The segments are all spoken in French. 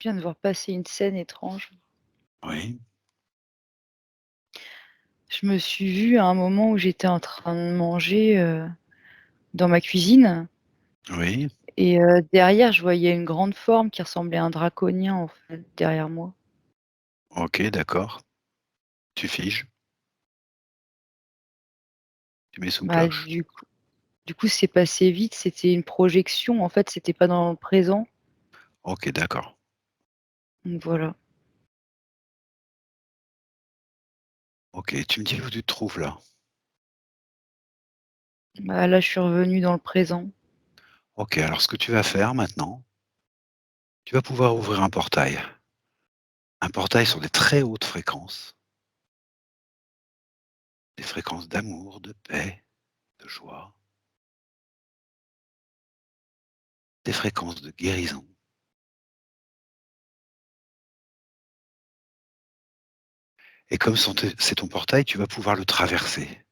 Je viens de voir passer une scène étrange. Oui, Je me suis vue à un moment où j'étais en train de manger, dans ma cuisine oui, et derrière, je voyais une grande forme qui ressemblait à un draconien, en fait, derrière moi. OK, d'accord. Tu figes, tu mets sous Bah, cloche. du coup, c'est passé vite, c'était une projection, en fait, c'était pas dans le présent, OK, d'accord. donc voilà. OK, tu me dis où tu te trouves là? Bah, là, je suis revenue dans le présent. OK, alors ce que tu vas faire maintenant, tu vas pouvoir ouvrir un portail. Un portail sur des très hautes fréquences, des fréquences d'amour, de paix, de joie, des fréquences de guérison. Et comme c'est ton portail, tu vas pouvoir le traverser.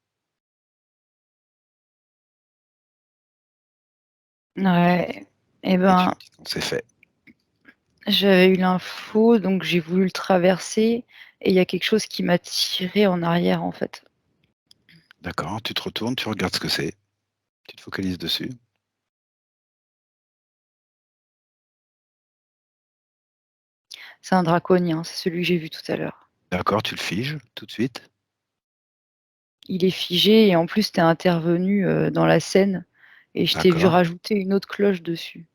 Ouais et Et tu ben, me dis quand c'est fait. j'avais eu l'info, donc j'ai voulu le traverser et il y a quelque chose qui m'a tirée en arrière, en fait. D'accord, tu te retournes, tu regardes ce que c'est, tu te focalises dessus. C'est un draconien, c'est celui que j'ai vu tout à l'heure. D'accord, tu le figes tout de suite. Il est figé et en plus, tu es intervenu, dans la scène et je t'ai vu D'accord, rajouter une autre cloche dessus.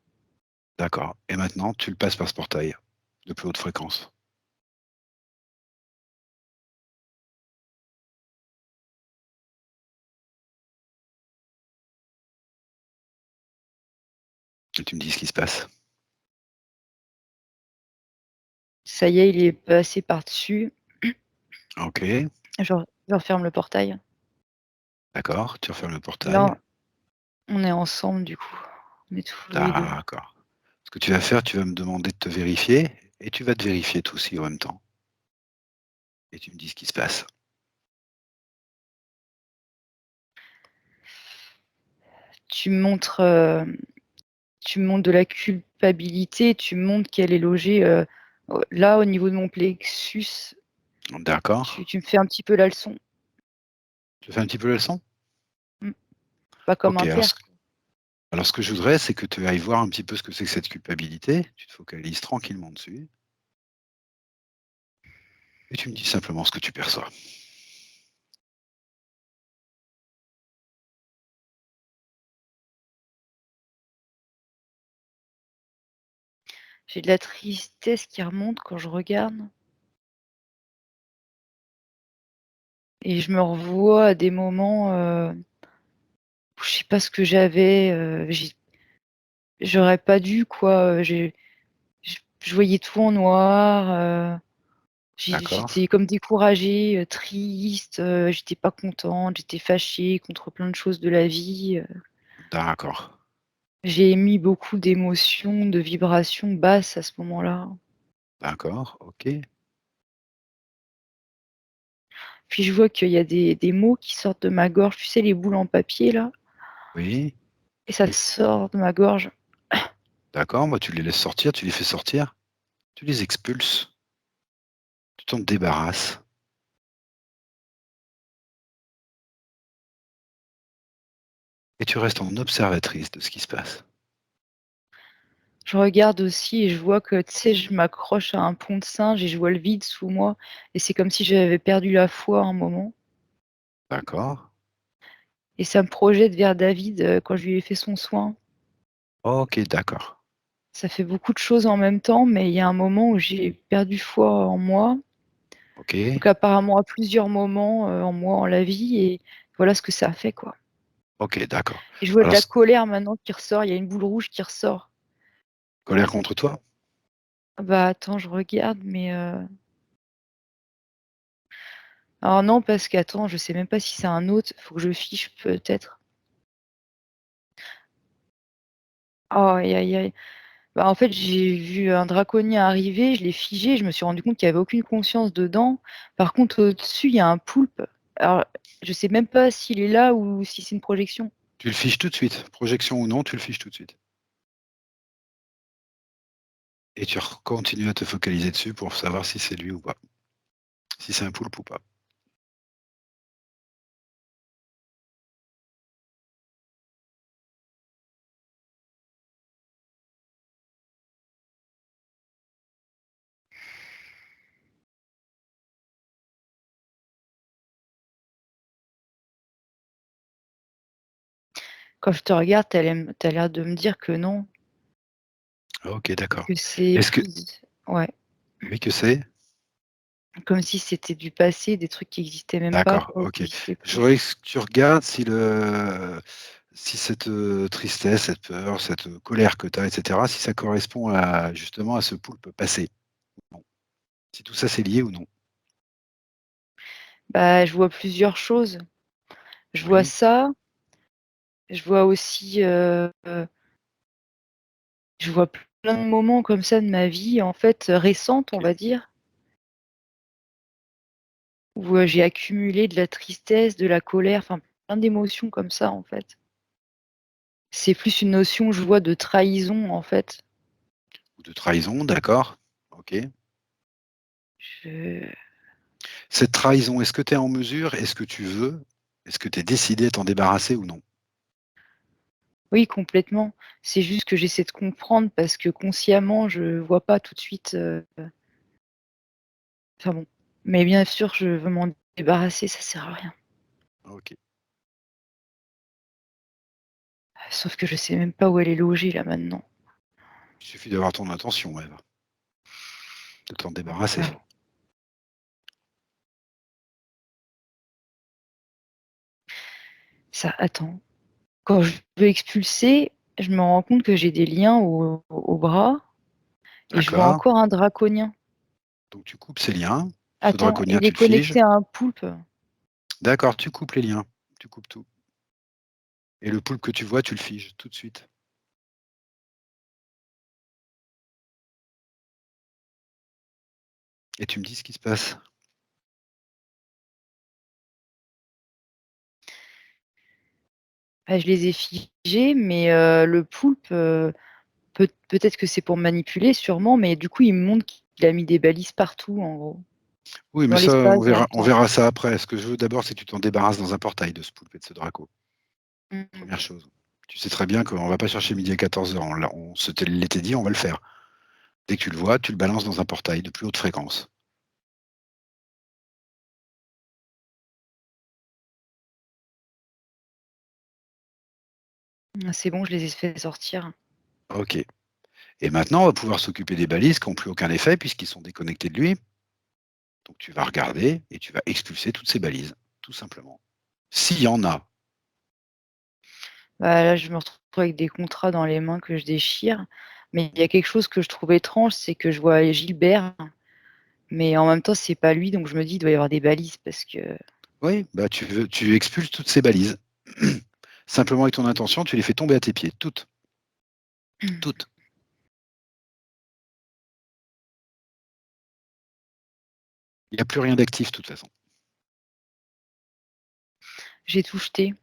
d'accord. Et maintenant, tu le passes par ce portail de plus haute fréquence. Et tu me dis ce qui se passe. Ça y est, il est passé par-dessus. OK, Je referme le portail. d'accord, tu refermes le portail. Là, on est ensemble du coup. On est tous les 2. D'accord. Ce que tu vas faire, tu vas me demander de te vérifier et tu vas te vérifier toi aussi en même temps. Et tu me dis ce qui se passe. Tu me montres, tu me montres de la culpabilité, tu me montres qu'elle est logée, là, au niveau de mon plexus. D'accord. Tu me fais un petit peu la leçon. Tu fais un petit peu la leçon? Mmh. Pas comme OK, un père. alors ce que je voudrais, c'est que tu ailles voir un petit peu ce que c'est que cette culpabilité. Tu te focalises tranquillement dessus et tu me dis simplement ce que tu perçois. J'ai de la tristesse qui remonte quand je regarde et je me revois à des moments, où je sais pas ce que j'avais, j'aurais pas dû quoi, je voyais tout en noir, D'accord, j'étais comme découragée, triste, j'étais pas contente, j'étais fâchée contre plein de choses de la vie, d'accord, j'ai émis beaucoup d'émotions, de vibrations basses à ce moment-là. d'accord, OK. Puis je vois qu'il y a des mots qui sortent de ma gorge, tu sais les boules en papier là? Oui, Et ça sort de ma gorge. d'accord, bah, tu les laisses sortir, tu les fais sortir, tu les expulses, tu t'en débarrasses et tu restes en observatrice de ce qui se passe. Je regarde aussi et je vois que, tu sais, je m'accroche à un pont de singe et je vois le vide sous moi et c'est comme si j'avais perdu la foi un moment D'accord, et ça me projette vers David, quand je lui ai fait son soin. OK, d'accord, Ça fait beaucoup de choses en même temps, mais il y a un moment où j'ai perdu foi en moi, donc OK, apparemment à plusieurs moments, en moi, en la vie et voilà ce que ça a fait, quoi OK, d'accord. et je vois de Alors la c colère maintenant qui ressort, il y a une boule rouge qui ressort. colère contre toi? Bah, attends, je regarde mais alors non parce qu'attends, je sais même pas si c'est un autre, faut que je fiche peut-être. Oh aïe, aïe, aïe. Bah, en fait, j'ai vu un draconien arriver, je l'ai figé, je me suis rendu compte qu'il y avait aucune conscience dedans. Par contre, au-dessus, il y a un poulpe. Alors, je sais même pas s'il est là ou si c'est une projection. Tu le fiches tout de suite, projection ou non, tu le fiches tout de suite. et tu continues à te focaliser dessus pour savoir si c'est lui ou pas, si c'est un poulpe ou pas. Quand je te regarde, tu as l'air de me dire que non, OK, d'accord. que c'est Est-ce que plus ouais, oui, que c'est? comme si c'était du passé, des trucs qui existaient même pas D'accord, quoi, ou qui OK. existaient Je plus. voudrais que tu regardes si cette, tristesse, cette peur, cette, colère que tu as et cetera, si ça correspond à justement à ce poulpe passé. Bon, si tout ça c'est lié ou non? Bah, je vois plusieurs choses. Je vois Oui, ça, je vois aussi, je vois plein de moments comme ça de ma vie, en fait, récente, on OK. va dire, où, j'ai accumulé de la tristesse, de la colère, enfin plein d'émotions comme ça, en fait. C'est plus une notion, je vois, de trahison, en fait. Ou de trahison, d'accord. OK. Je Cette trahison, est-ce que tu es en mesure, est-ce que tu veux, est-ce que tu es décidé à t'en débarrasser ou non? Oui, complètement. C'est juste que j'essaie de comprendre parce que consciemment, je vois pas tout de suite, enfin bon. Mais bien sûr, je veux m'en débarrasser, ça sert à rien. OK. Sauf que je sais même pas où elle est logée là maintenant. Il suffit d'avoir ton intention, Ève, de t'en débarrasser. Voilà. Ça attends, quand je veux expulser, je me rends compte que j'ai des liens au bras et je vois D'accord. encore un draconien. Donc tu coupes ces liens. Ce Attends, draconien, il est tu le figes. connecté à un poulpe. D'accord, tu coupes les liens. Tu coupes tout. Et le poulpe que tu vois, tu le figes tout de suite. Et tu me dis ce qui se passe. Bah, je les ai figés, mais le poulpe, peut-être que c'est pour manipuler sûrement, mais du coup, il me montre qu'il a mis des balises partout en gros, Oui, mais dans ça, l'espace, dans le on temps. verra ça après. Ce que je veux d'abord, c'est que tu t'en débarrasses dans un portail de ce poulpe et de ce draco. Mmh mh. Première chose. Tu sais très bien qu'on va pas chercher midi à 14h. On se te l'était dit, on va le faire. Dès que tu le vois, tu le balances dans un portail de plus haute fréquence. Ah, c'est bon, je les ai fait sortir. OK. Et maintenant, on va pouvoir s'occuper des balises qui ont plus aucun effet puisqu'ils sont déconnectés de lui. Donc tu vas regarder et tu vas expulser toutes ces balises, tout simplement. S'il y en a. Bah, là, je me retrouve avec des contrats dans les mains que je déchire, mais il y Mmh. a quelque chose que je trouve étrange, c'est que je vois Gilbert, mais en même temps, c'est pas lui, donc je me dis: «Il doit y avoir des balises» parce que Oui, bah, tu expulses toutes ces balises. Simplement avec ton intention, tu les fais tomber à tes pieds, toutes, toutes. Il y a plus rien d'actif de toute façon. j'ai tout jeté.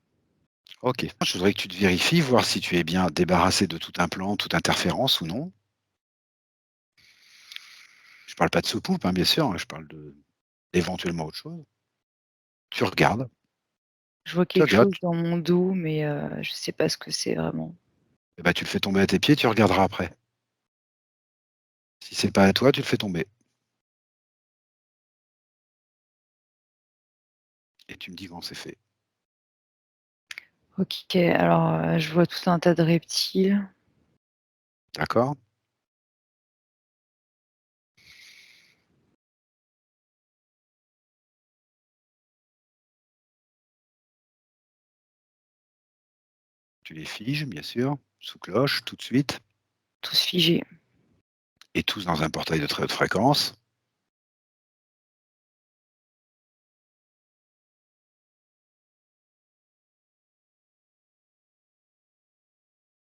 OK. Je voudrais que tu te vérifies, voir si tu es bien débarrassé de tout implant, toute interférence ou non. Je parle pas de soucoupe, hein, bien sûr, hein, je parle de éventuellement autre chose. Tu regardes, Je vois tu quelque regardes, chose dans mon dos, mais je sais pas ce que c'est vraiment. et bah, tu le fais tomber à tes pieds, tu regarderas après. Si c'est pas à toi, tu le fais tomber et tu me dis quand c'est fait. OK, alors, je vois tout un tas de reptiles. D'accord? Tu les figes, bien sûr, sous cloche, tout de suite, Tous figés. et tous dans un portail de très haute fréquence,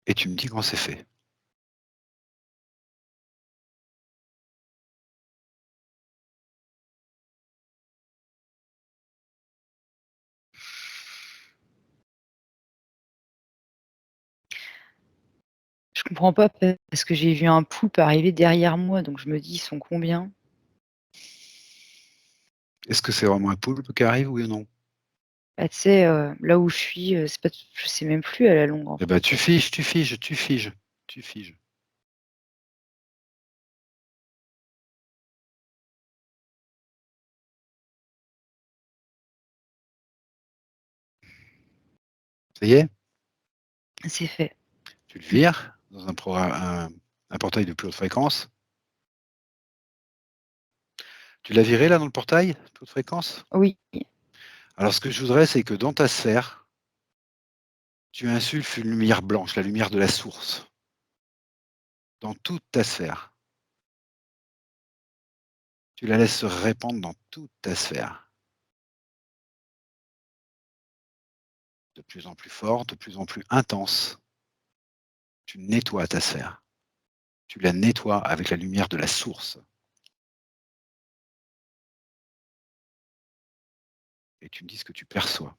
et tu me dis quand c'est fait. Je comprends pas parce que j'ai vu un poulpe arriver derrière moi, donc je me dis: «Ils sont combien?» Est-ce que c'est vraiment un poulpe qui arrive, oui ou non? Bah, tu sais, là où je suis, c'est pas je sais même plus à la longue, en Eh ben, fait. tu figes, tu figes, tu figes, tu figes. Ça y est? C'est fait. Tu le vires dans un portail de plus haute fréquence. Tu l'as viré là dans le portail, plus haute fréquence? Oui, Alors ce que je voudrais, c'est que dans ta sphère, tu insuffles une lumière blanche, la lumière de la source, dans toute ta sphère. Tu la laisses se répandre dans toute ta sphère, de plus en plus fort, de plus en plus intense. Tu nettoies ta sphère. Tu la nettoies avec la lumière de la source et tu me dis ce que tu perçois.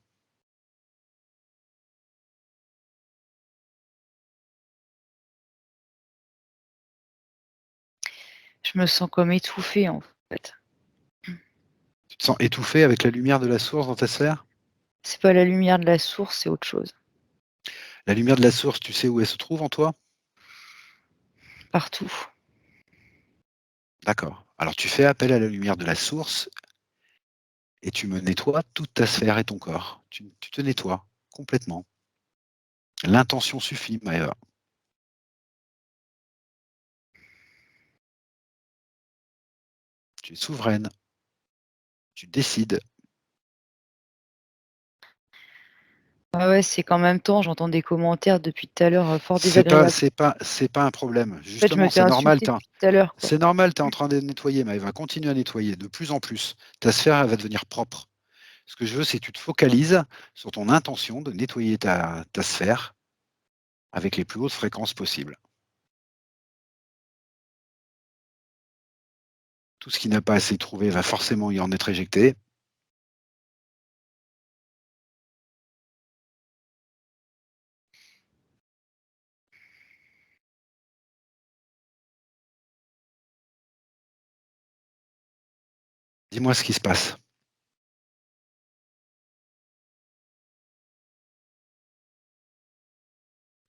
je me sens comme étouffée, en fait. Tu te sens étouffé avec la lumière de la source dans ta sphère? C'est pas la lumière de la source, c'est autre chose. La lumière de la source, tu sais où elle se trouve en toi? Partout. D'accord. Alors tu fais appel à la lumière de la source et tu me nettoies toute ta sphère et ton corps. Tu te nettoies complètement. L'intention suffit, Maëva. Tu es souveraine. Tu décides. Ouais, ouais, c'est qu'en même temps, j'entends des commentaires depuis tout à l'heure, fort C'est pas, désagréables. c'est pas, c'est pas un problème. En fait, je me Justement, fais c'est normal. insulter depuis tout à l'heure, quoi. C'est normal, tu es en train de nettoyer, Maëva. Continue à nettoyer de plus en plus. Ta sphère, elle va devenir propre. Ce que je veux, c'est que tu te focalises sur ton intention de nettoyer ta sphère avec les plus hautes fréquences possibles. Tout ce qui n'a pas assez trouvé va forcément y en être éjecté. Dis-moi ce qui se passe.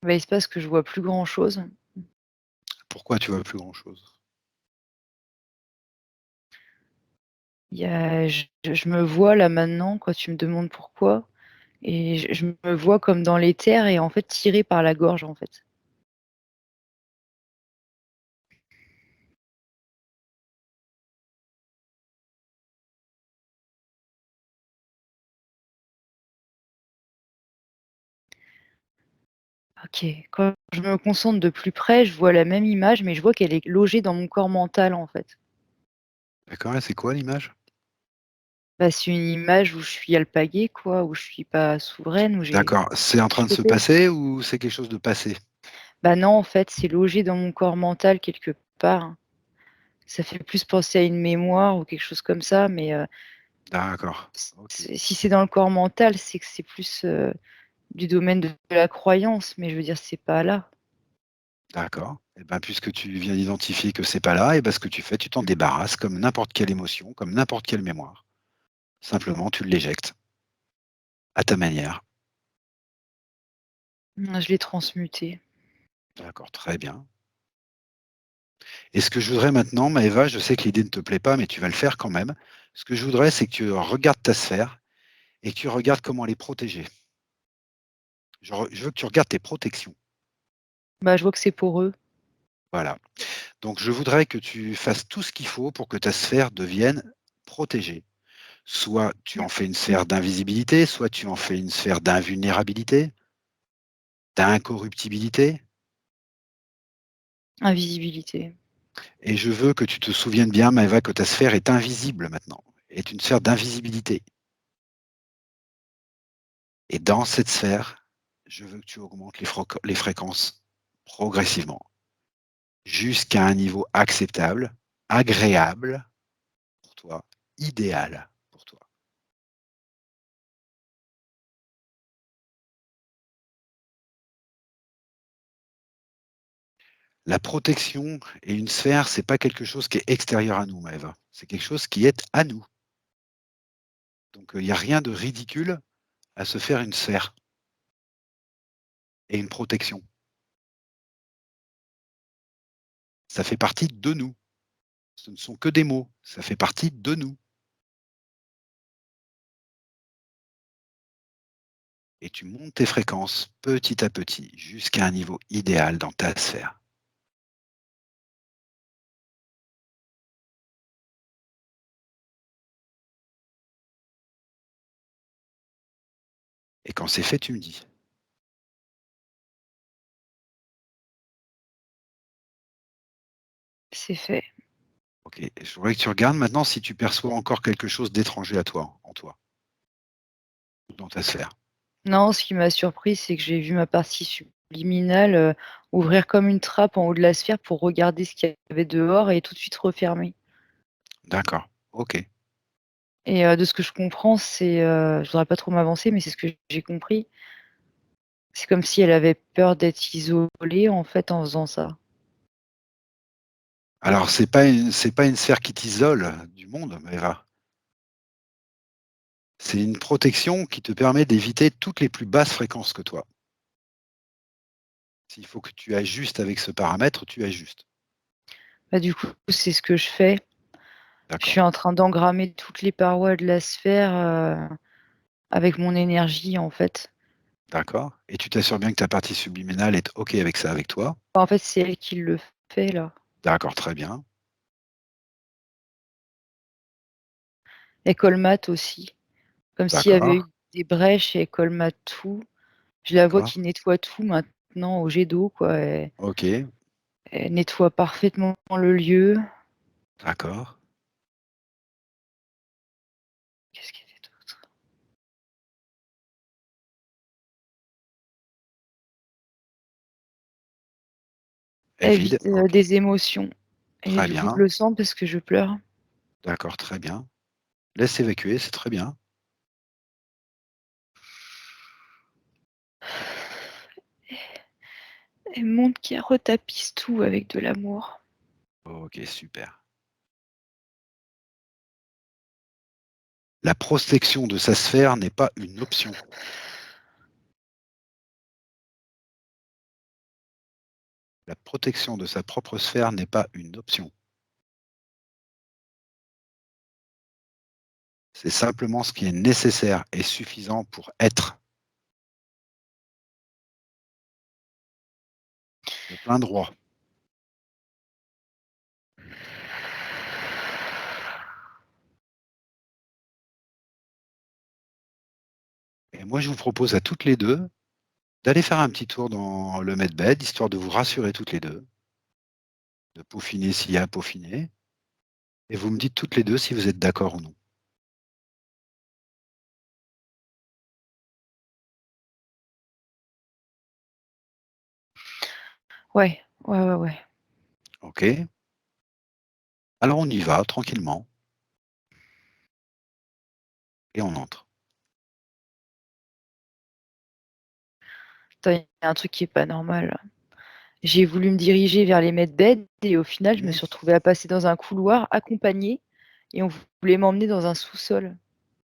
Bah, il se passe que je vois plus grand chose. Pourquoi tu vois plus grand-chose? Il y a je me vois là maintenant, quand tu me demandes pourquoi et je me vois comme dans l'éther et en fait tirée par la gorge, en fait. OK. Quand je me concentre de plus près, je vois la même image, mais je vois qu'elle est logée dans mon corps mental, en fait. D'accord, et c'est quoi l'image? Bah, c'est une image où je suis alpaguée, quoi, où je suis pas souveraine, où j'ai D'accord, c'est en train de se chicoté. passer ou c'est quelque chose de passé? Bah, non, en fait, c'est logé dans mon corps mental quelque part. Ça fait plus penser à une mémoire ou quelque chose comme ça, mais D'accord, s OK, c'est si c'est dans le corps mental, c'est que c'est plus, du domaine de la croyance, mais je veux dire, c'est pas là. d'accord. Et ben, puisque tu viens d'identifier que c'est pas là, et ben, ce que tu fais, tu t'en débarrasses comme n'importe quelle émotion, comme n'importe quelle mémoire. Simplement, tu l'éjectes à ta manière. Je l'ai transmuté. D'accord, très bien. Et ce que je voudrais maintenant, Maëva, je sais que l'idée ne te plaît pas, mais tu vas le faire quand même. Ce que je voudrais, c'est que tu regardes ta sphère et que tu regardes comment elle est protégée. Je veux que tu regardes tes protections. Bah, je vois que c'est poreux. Voilà. Donc, je voudrais que tu fasses tout ce qu'il faut pour que ta sphère devienne protégée. Soit tu en fais une sphère d'invisibilité, soit tu en fais une sphère d'invulnérabilité, d'incorruptibilité. Invisibilité. Et je veux que tu te souviennes bien, Maëva, que ta sphère est invisible maintenant, est une sphère d'invisibilité. Et dans cette sphère, je veux que tu augmentes les fréquences progressivement, jusqu'à un niveau acceptable, agréable pour toi, idéal pour toi. La protection et une sphère, c'est pas quelque chose qui est extérieur à nous, Maëva. C'est quelque chose qui est à nous. Donc, il y a rien de ridicule à se faire une sphère et une protection. Ça fait partie de nous. Ce ne sont que des mots, ça fait partie de nous et tu montes tes fréquences petit à petit jusqu'à un niveau idéal dans ta sphère et quand c'est fait, tu me dis. C'est fait. OK, je voudrais que tu regardes maintenant si tu perçois encore quelque chose d'étranger à toi, en toi, dans ta sphère. Non, ce qui m'a surprise, c'est que j'ai vu ma partie subliminale, ouvrir comme une trappe en haut de la sphère pour regarder ce qu'il y avait dehors et tout de suite refermer. D'accord, OK. Et de ce que je comprends, c'est, je voudrais pas trop m'avancer, mais c'est ce que j'ai compris. C'est comme si elle avait peur d'être isolée, en fait, en faisant ça. Alors c'est pas une sphère qui t'isole du monde, Eva. C'est une protection qui te permet d'éviter toutes les plus basses fréquences que toi. S'il faut que tu ajustes avec ce paramètre, tu ajustes. Bah, du coup, c'est ce que je fais. Je D'accord, suis en train d'engrammer toutes les parois de la sphère, avec mon énergie, en fait. d'accord. Et tu t'assures bien que ta partie subliminale est OK avec ça, avec toi. En fait, c'est elle qui le fait, là. D'accord, très bien. Elle colmate aussi, comme s'il y avait D'accord, eu des brèches et elle colmate tout. Je la vois d'accord. qui nettoie tout maintenant au jet d'eau, quoi. OK, Elle nettoie parfaitement le lieu. d'accord. Qu'est-ce qu'il y avait d'autre? Elle Elle vide, vide, OK. des émotions et Très du coup, je bien, le sens parce que je pleure. d'accord, très bien. Laisse évacuer, c'est très bien. Elle montre qu'elle retapisse tout avec de l'amour. OK, super. La prospection de sa sphère n'est pas une option. La protection de sa propre sphère n'est pas une option. C'est simplement ce qui est nécessaire et suffisant pour être de plein droit. Et moi, je vous propose à toutes les 2 d'aller faire un petit tour dans le medbed, histoire de vous rassurer toutes les 2, de peaufiner s'il y a à peaufiner et vous me dites toutes les 2 si vous êtes d'accord ou non. Ouais, ouais, ouais, ouais. OK? Alors on y va tranquillement et on entre. Attends, il y a un truc qui est pas normal, là. J'ai voulu me diriger vers les medbeds et au final, je me Mmh. suis retrouvée à passer dans un couloir accompagnée et on voulait m'emmener dans un sous-sol.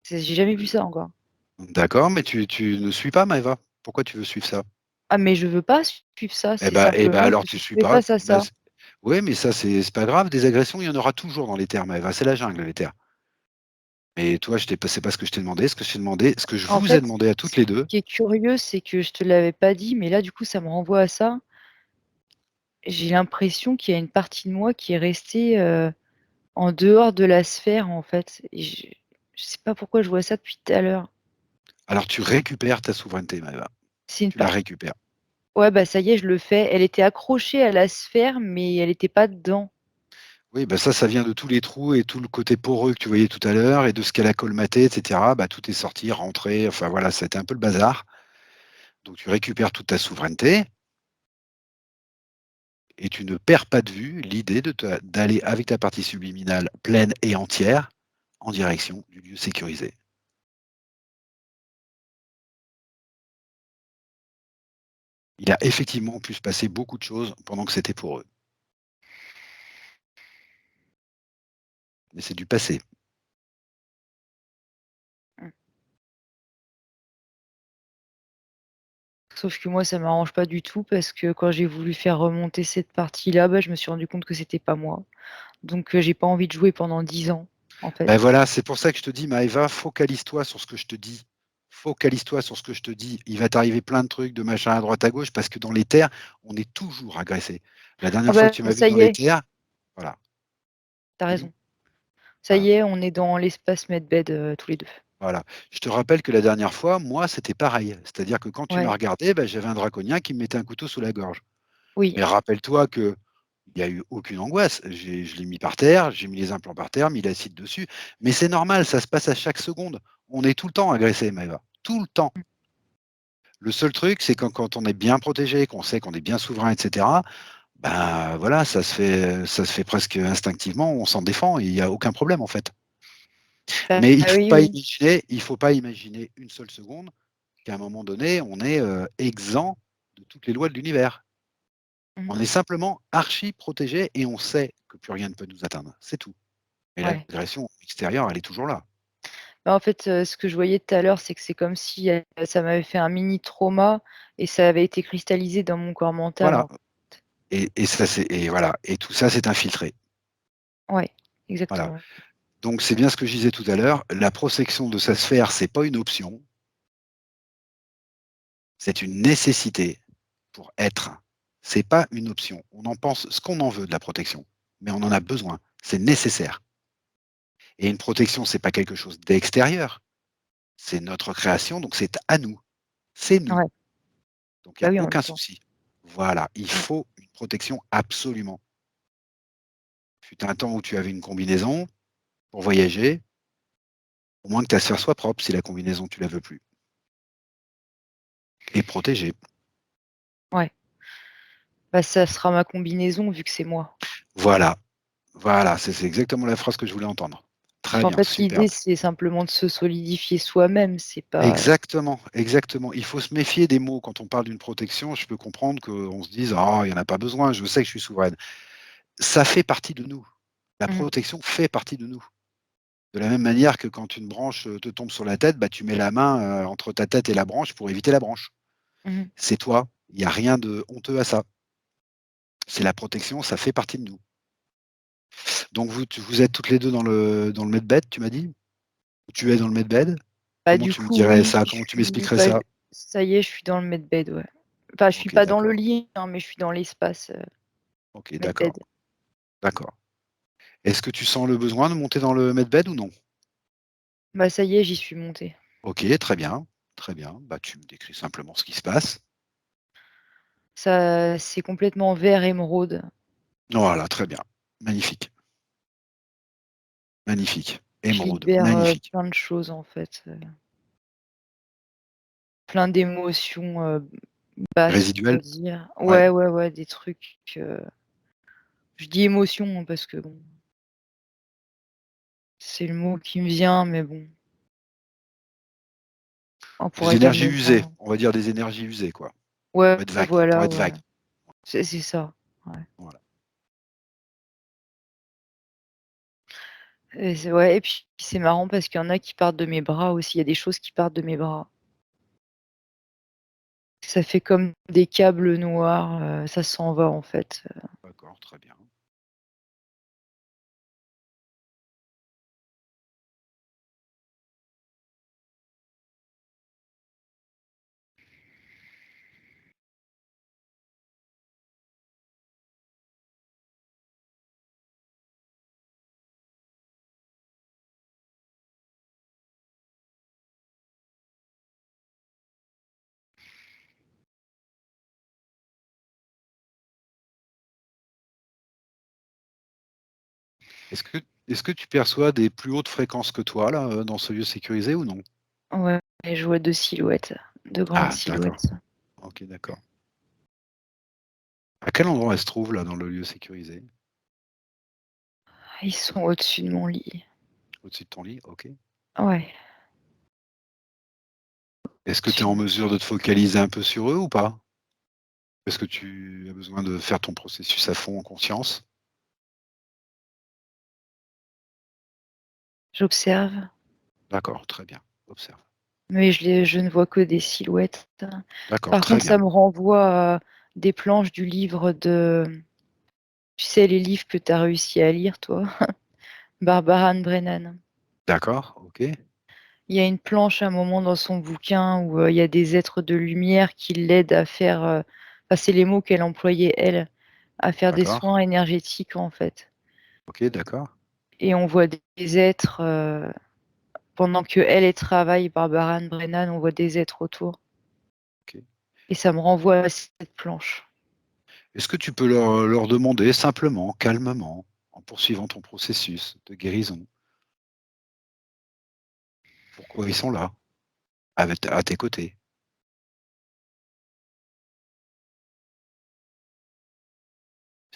J'ai jamais vu ça encore. D'accord, mais tu ne suis pas Maëva. Pourquoi tu veux suivre ça? Ah mais je veux pas suivre ça, c'est Eh ben simplement alors que tu je suis fais pas. face à Bah, ça. oui, mais ça c'est pas grave, des agressions, il y en aura toujours dans les terres Maëva, c'est la jungle les terres. Mais toi, je t'ai pas c'est pas ce que je t'ai demandé. Ce que je En vous ai fait, demandé à ce toutes les 2. qui est curieux, c'est que je te l'avais pas dit, mais là, du coup, ça me renvoie à ça. J'ai l'impression qu'il y a une partie de moi qui est restée, en dehors de la sphère, en fait et je sais pas pourquoi je vois ça depuis tout à l'heure. Alors tu récupères ta souveraineté Maëva, C'est une tu la part récupères. Ouais, bah, ça y est, je le fais. Elle était accrochée à la sphère, mais elle était pas dedans. Oui, bah, ça vient de tous les trous et tout le côté poreux que tu voyais tout à l'heure et de ce qu'elle a colmaté et cetera. Bah, tout est sorti, rentré, enfin voilà, c'était un peu le bazar. Donc tu récupères toute ta souveraineté et tu ne perds pas de vue l'idée d'aller avec ta partie subliminale pleine et entière en direction du lieu sécurisé. Il a effectivement pu se passer beaucoup de choses pendant que c'était pour eux. mais c'est du passé. Mmh. Sauf que moi, ça m'arrange pas du tout parce que quand j'ai voulu faire remonter cette partie-là, bah, je me suis rendu compte que c'était pas moi. Donc j'ai pas envie de jouer pendant 10 ans, en Ben fait. voilà, c'est pour ça que je te dis, Maëva, focalise-toi sur ce que je te dis. Focalise-toi sur ce que je te dis. Il va t'arriver plein de trucs, de machin à droite à gauche, parce que dans les terres, on est toujours agressé. La Ah dernière fois que bah, tu m'as vu ça dans y les est, terres, voilà, tu as oui, raison. Ça voilà, y est, on est dans l'espace medbed, tous les 2. voilà. Je te rappelle que la dernière fois, moi, c'était pareil. C'est-à-dire que quand tu m'as Ouais, regardé, ben, j'avais un draconien qui me mettait un couteau sous la gorge. oui. Mais rappelle-toi que il n'y a eu aucune angoisse. Je l'ai mis par terre, j'ai mis les implants par terre, mis l'acide dessus. Mais c'est normal, ça se passe à chaque seconde. On est tout le temps agressé, Maëva. Tout le temps. Mmh, Le seul truc, c'est quand on est bien protégé, qu'on sait qu'on est bien souverain, etc., ben voilà, ça se fait presque instinctivement, on s'en défend et il n'y a aucun problème en fait. bah, Mais oui, oui. il faut pas imaginer une seule seconde qu'à un moment donné, on est exempt de toutes les lois de l'univers. Mmh, On est simplement archi protégé et on sait que plus rien ne peut nous atteindre. C'est tout. Mais ouais. l'agression extérieure, elle est toujours là. Bah, en fait, ce que je voyais tout à l'heure, c'est que c'est comme si, ça m'avait fait un mini trauma et ça avait été cristallisé dans mon corps mental, Voilà. en fait. Et ça, et voilà. Et tout ça, c'est infiltré. Ouais, Voilà. exactement. Donc c'est bien ce que je disais tout à l'heure. La protection de sa sphère, c'est pas une option, c'est une nécessité pour être. C'est pas une option. On en pense ce qu'on en veut de la protection, mais on en a besoin. C'est nécessaire. Et une protection, c'est pas quelque chose d'extérieur. C'est notre création, donc c'est à nous. C'est nous. Ouais, Donc il n'y bah, a oui, en même aucun temps. souci. Voilà, il Mmh, faut une protection absolument. Fut un temps où tu avais une combinaison pour voyager, au moins que ta sphère soit propre si la combinaison tu la veux plus. Et protégée. ouais. Bah, ça sera ma combinaison vu que c'est moi. Voilà, voilà, c'est exactement la phrase que je voulais entendre. Parce Très qu'en bien, fait, l'idée, superbe. c'est simplement de se solidifier soi-même, c'est pas Exactement, exactement. Il faut se méfier des mots quand on parle d'une protection. Je peux comprendre qu'on se dise: «Ah, il y en a pas besoin, je sais que je suis souveraine». Ça fait partie de nous. La mmh, protection fait partie de nous. De la même manière que quand une branche, te tombe sur la tête, bah, tu mets la main, entre ta tête et la branche pour éviter la branche. mmh. C'est toi, il y a rien de honteux à ça. C'est la protection, ça fait partie de nous. Donc vous êtes toutes les 2 dans le medbed, tu m'as dit? Tu es dans le medbed? Bah, Comment du tu me coup, dirais oui, ça? je Comment tu suis m'expliquerais bah, ça? ça y est, je suis dans le medbed, ouais. Enfin, je suis OK, pas dans le d'accord. lit, hein, mais je suis dans l'espace, OK, d'accord, medbed. d'accord. Est-ce que tu sens le besoin de monter dans le medbed ou non? Bah, ça y est, j'y suis montée. OK, très bien, très bien. Bah, tu me décris simplement ce qui se passe. Ça c'est complètement vert émeraude. Voilà, très bien. Magnifique, magnifique. Je Émeraude, libère, magnifique. plein de choses, en fait, plein d'émotions, basses, on va Résiduel? dire. Ouais. Ouais, ouais, ouais, des trucs, je dis émotions, hein, parce que bon, c'est le mot qui me vient, mais bon, on Des pourrait pas énergies me le dire, usées, hein. on va dire des énergies usées, quoi. Pour Ouais, être vague, pour voilà, être ouais. vague. C'est ça, ouais. Voilà. Et c'est ouais et puis c'est marrant parce qu'il y en a qui partent de mes bras aussi, il y a des choses qui partent de mes bras. Ça fait comme des câbles noirs, ça s'en va en fait. D'accord, très bien. Est-ce que est-ce que tu perçois des plus hautes fréquences que toi là, dans ce lieu sécurisé ou non? Ouais et je vois 2 silhouettes, 2 grandes Ah d'accord. silhouettes. OK, d'accord. À quel endroit elle se trouve là, dans le lieu sécurisé? Ils sont au-dessus de mon lit. Au-dessus de ton lit? OK. Ouais, Est-ce que tu es au-dessus en de mon mesure de te focaliser un peu sur eux ou pas? Est-ce que tu as besoin de faire ton processus à fond en conscience? J'observe, D'accord, très bien, observe. mais je ne vois que des silhouettes. D'accord, Par très contre, ça bien. me renvoie à des planches du livre de tu sais, les livres que tu as réussi à lire, toi? Barbara Ann Brennan. D'accord, OK, Il y a une planche à un moment dans son bouquin où, il y a des êtres de lumière qui l'aident à faire, enfin, c'est les mots qu'elle employait elle, à faire des d'accord, soins énergétiques, en fait, OK, d'accord, et on voit des êtres, pendant qu'elle, elle travaille, Barbara Ann Brennan, on voit des êtres autour OK. et ça me renvoie à cette planche. Est-ce que tu peux leur demander simplement, calmement, en poursuivant ton processus de guérison, pourquoi ils sont là, à tes côtés?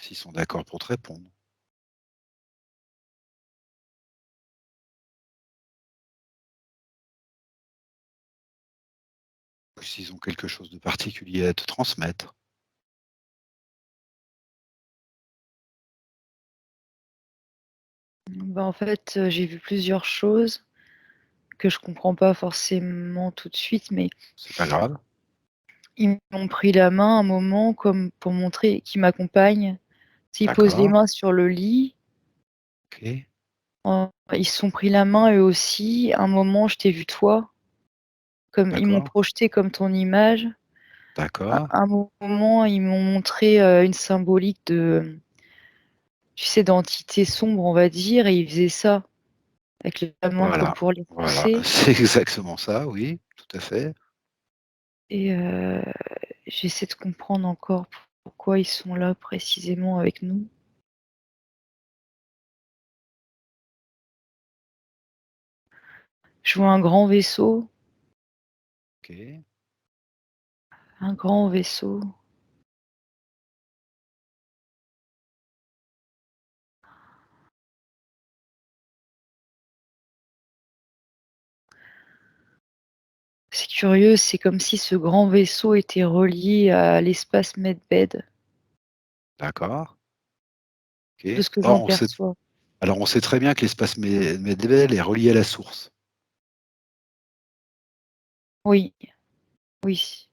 S'ils sont d'accord pour te répondre, ou s'ils ont quelque chose de particulier à te transmettre. Bah, en fait, j'ai vu plusieurs choses que je comprends pas forcément tout de suite, mais C'est pas grave. ils m'ont pris la main un moment comme pour montrer qu'ils m'accompagnent. S'ils posent les D'accord, mains sur le lit, OK, ils se sont pris la main eux aussi. Un moment, je t'ai vu toi, comme ils m'ont d'accord, projeté comme ton image. À d'accord. un moment, ils m'ont montré, une symbolique de, tu sais, d'entité sombre, on va dire, et ils faisaient ça avec la main comme Voilà, pour les voilà, pousser, c'est exactement ça, oui, tout à fait. et j'essaie de comprendre encore pourquoi ils sont là précisément avec nous. Je vois OK. un grand vaisseau. C'est curieux, c'est comme si ce grand vaisseau était relié à l'espace Medbed, D'accord, de OK. ce que Or j'en on sait perçois. alors on sait très bien que l'espace Medbel est relié à la source. Oui, oui.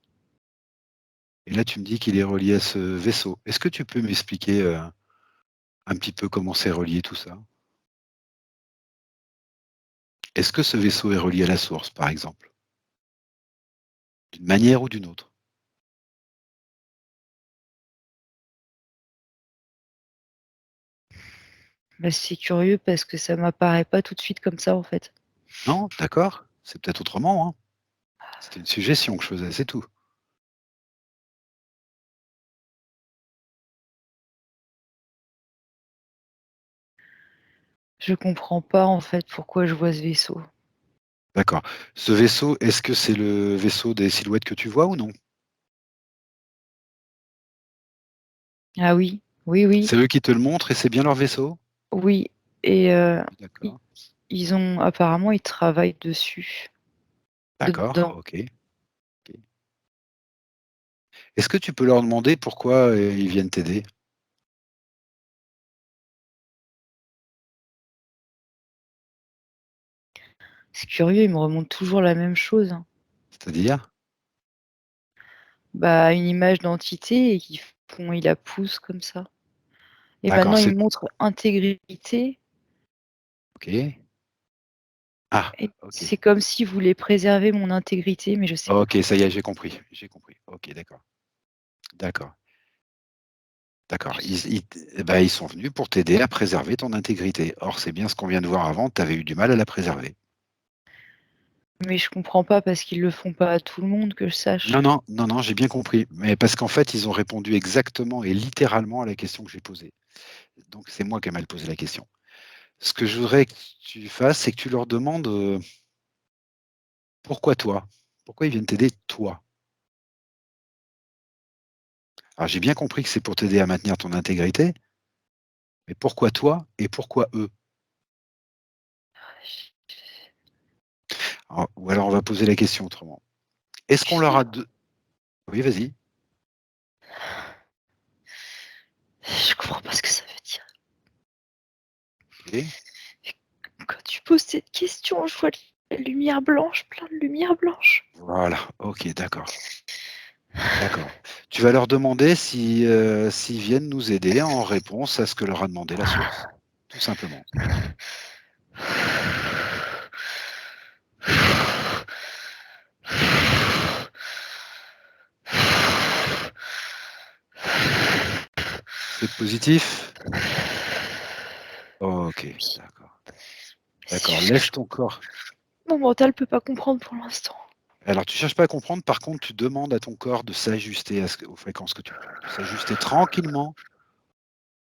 Et là, tu me dis qu'il est relié à ce vaisseau. Est-ce que tu peux m'expliquer, un petit peu comment c'est relié tout ça? Est-ce que ce vaisseau est relié à la source, par exemple? D'une manière ou d'une autre? Bah, c'est curieux parce que ça m'apparaît pas tout de suite comme ça, en fait. Non? D'accord, c'est peut-être autrement, hein? C'était une suggestion que je faisais, c'est tout. Je comprends pas, en fait, pourquoi je vois ce vaisseau. D'accord. Ce vaisseau, est-ce que c'est le vaisseau des silhouettes que tu vois ou non? Ah oui, oui, oui, C'est eux qui te le montrent et c'est bien leur vaisseau? oui, et i D'accord. ils ont apparemment, ils travaillent dessus, D'accord, dedans. OK, OK. Est-ce que tu peux leur demander pourquoi, ils viennent t'aider? C'est curieux, ils me remontent toujours la même chose, hein. C'est-à-dire? Bah, une image d'entité et ils la poussent comme ça. Et D'accord, maintenant, ils c'est me montrent intégrité OK. Ah, et OK. c'est comme s'ils voulaient préserver mon intégrité, mais je sais pas. OK, ça y est, j'ai compris, j'ai compris. OK, d'accord. D'accord, d'accord. Je s Ils sont venus pour t'aider à préserver ton intégrité. Or, c'est bien ce qu'on vient de voir avant, tu avais eu du mal à la préserver. Mais je comprends pas parce qu'ils le font pas à tout le monde que je Non, sache. non, non, non, j'ai bien compris. Mais parce qu'en fait, ils ont répondu exactement et littéralement à la question que j'ai posée. Donc c'est moi qui ai mal posé la question. Ce que je voudrais que tu fasses, c'est que tu leur demandes, pourquoi toi? Pourquoi ils viennent t'aider toi? Alors j'ai bien compris que c'est pour t'aider à maintenir ton intégrité, mais pourquoi toi et pourquoi eux? Ou alors on va poser la question autrement. Est-ce Tu qu'on leur sais, a de oui, vas-y. je comprends pas ce que ça veut dire. OK. Quand tu pose cette question, je vois de la lumière blanche, plein de lumière blanche. Voilà, ok, d'accord. D'accord. Tu vas leur demander si, s'ils viennent nous aider en réponse à ce que leur a demandé la source, tout simplement. C'est positif? OK, d'accord. C'est D'accord, juste que laisse ton corps. mon mental peut pas comprendre pour l'instant. Alors tu cherches pas à comprendre, par contre, tu demandes à ton corps de s'ajuster à ce que aux fréquences que tu prends, de s'ajuster tranquillement,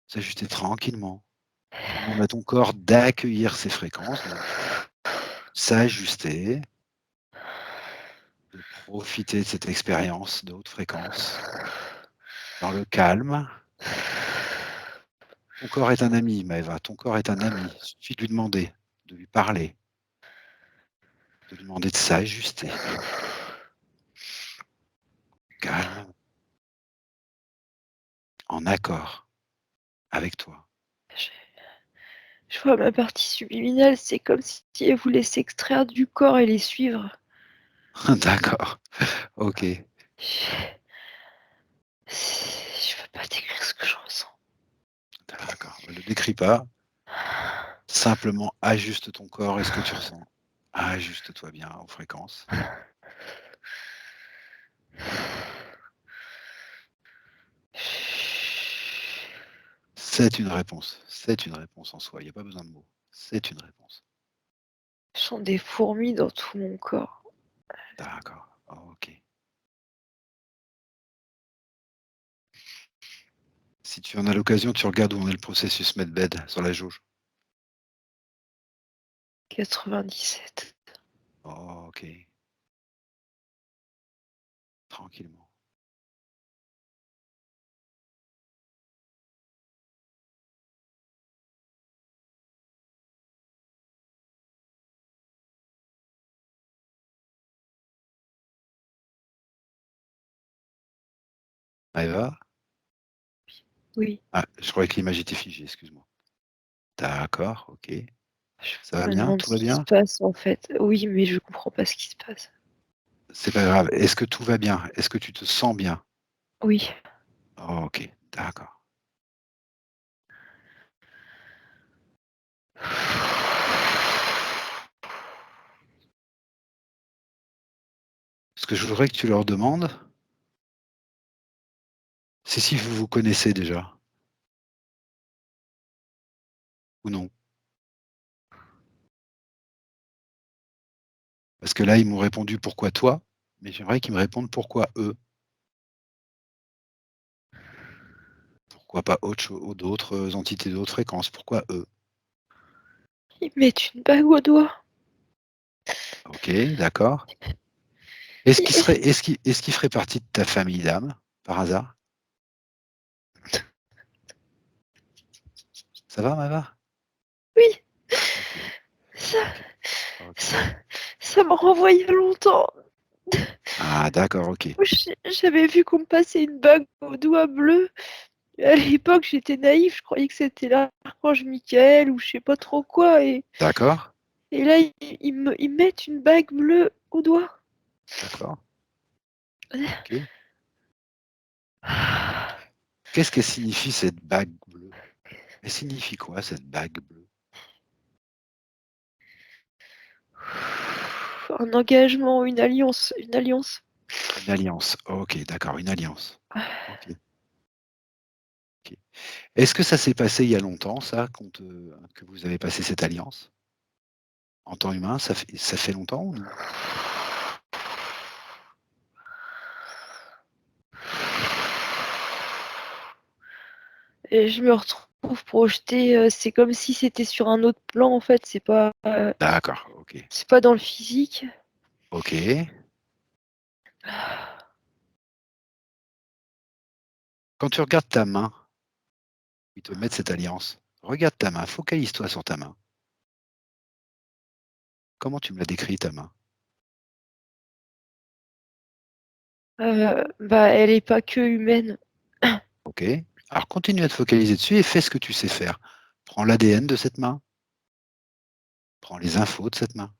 s'ajuster tranquillement. Tu demandes à ton corps d'accueillir ces fréquences, de s'ajuster, de profiter de cette expérience de haute fréquence, dans le calme. Ton corps est un ami, Maëva, ton corps est un ami. Il suffit de lui demander, de lui parler, de lui demander de s'ajuster. Calme, en accord avec toi. Je vois ma partie subliminale, c'est comme si elle voulait s'extraire du corps et les suivre. D'accord, OK. Je veux pas décrire ce que je ressens. D'accord, ne le décris pas, simplement ajuste ton corps et ce que tu ressens. Ajuste-toi bien aux fréquences. C'est une réponse en soi, il y a pas besoin de mots. C'est une réponse. Je sens des fourmis dans tout mon corps. D'accord, OK. Si tu en as l'occasion, tu regardes où en est le processus Medbed sur la jauge. 97. OK. Tranquillement. Maëva? Oui. Ah, je croyais que l'image était figée, excuse-moi. D'accord, OK. Ça va Je me bien? demande Tout ce va qui se bien? passe en fait. Oui, mais je comprends pas ce qui se passe. C'est pas grave. Est-ce que tout va bien? Est-ce que tu te sens bien? Oui. OK, d'accord. Ce que je voudrais que tu leur demandes, c'est si vous vous connaissez déjà ou non? Parce que là, ils m'ont répondu: «Pourquoi toi?» mais j'aimerais qu'ils me répondent: «Pourquoi eux?» Pourquoi pas d'autres entités d'autres fréquences? Pourquoi eux? Ils mettent une bague au doigt. OK, d'accord. Est-ce qu'ils Ils- seraient est-ce qu'ils feraient partie de ta famille d'âme, par hasard? Ça va, Maëva? Oui, OK, ça, OK, OK. ça, ça me renvoie il y a longtemps. Ah d'accord, OK. J'avais vu qu'on me passait une bague au doigt bleu. À l'époque, j'étais naïve, je croyais que c'était l'archange Michael ou je sais pas trop quoi. D'accord, Et là, ils mettent une bague bleue au doigt. d'accord, OK. Qu'est-ce qu'elle signifie cette bague bleue? Elle signifie quoi cette bague bleue? Un engagement, une alliance, une alliance. Une alliance. OK, d'accord, une alliance. OK, OK. Est-ce que ça s'est passé il y a longtemps ça, que vous avez passé cette alliance? En temps humain, ça fait longtemps ou non? Et je me retrouve projetée, c'est comme si c'était sur un autre plan en fait, D'accord, OK. c'est pas dans le physique. OK. Quand tu regardes ta main, ils te mettent cette alliance. Regarde ta main, focalise-toi sur ta main. Comment tu me la décris ta main? Bah, elle est pas que humaine. OK. Alors continue à te focaliser dessus et fais ce que tu sais faire. Prends l'ADN de cette main. Prends les infos de cette main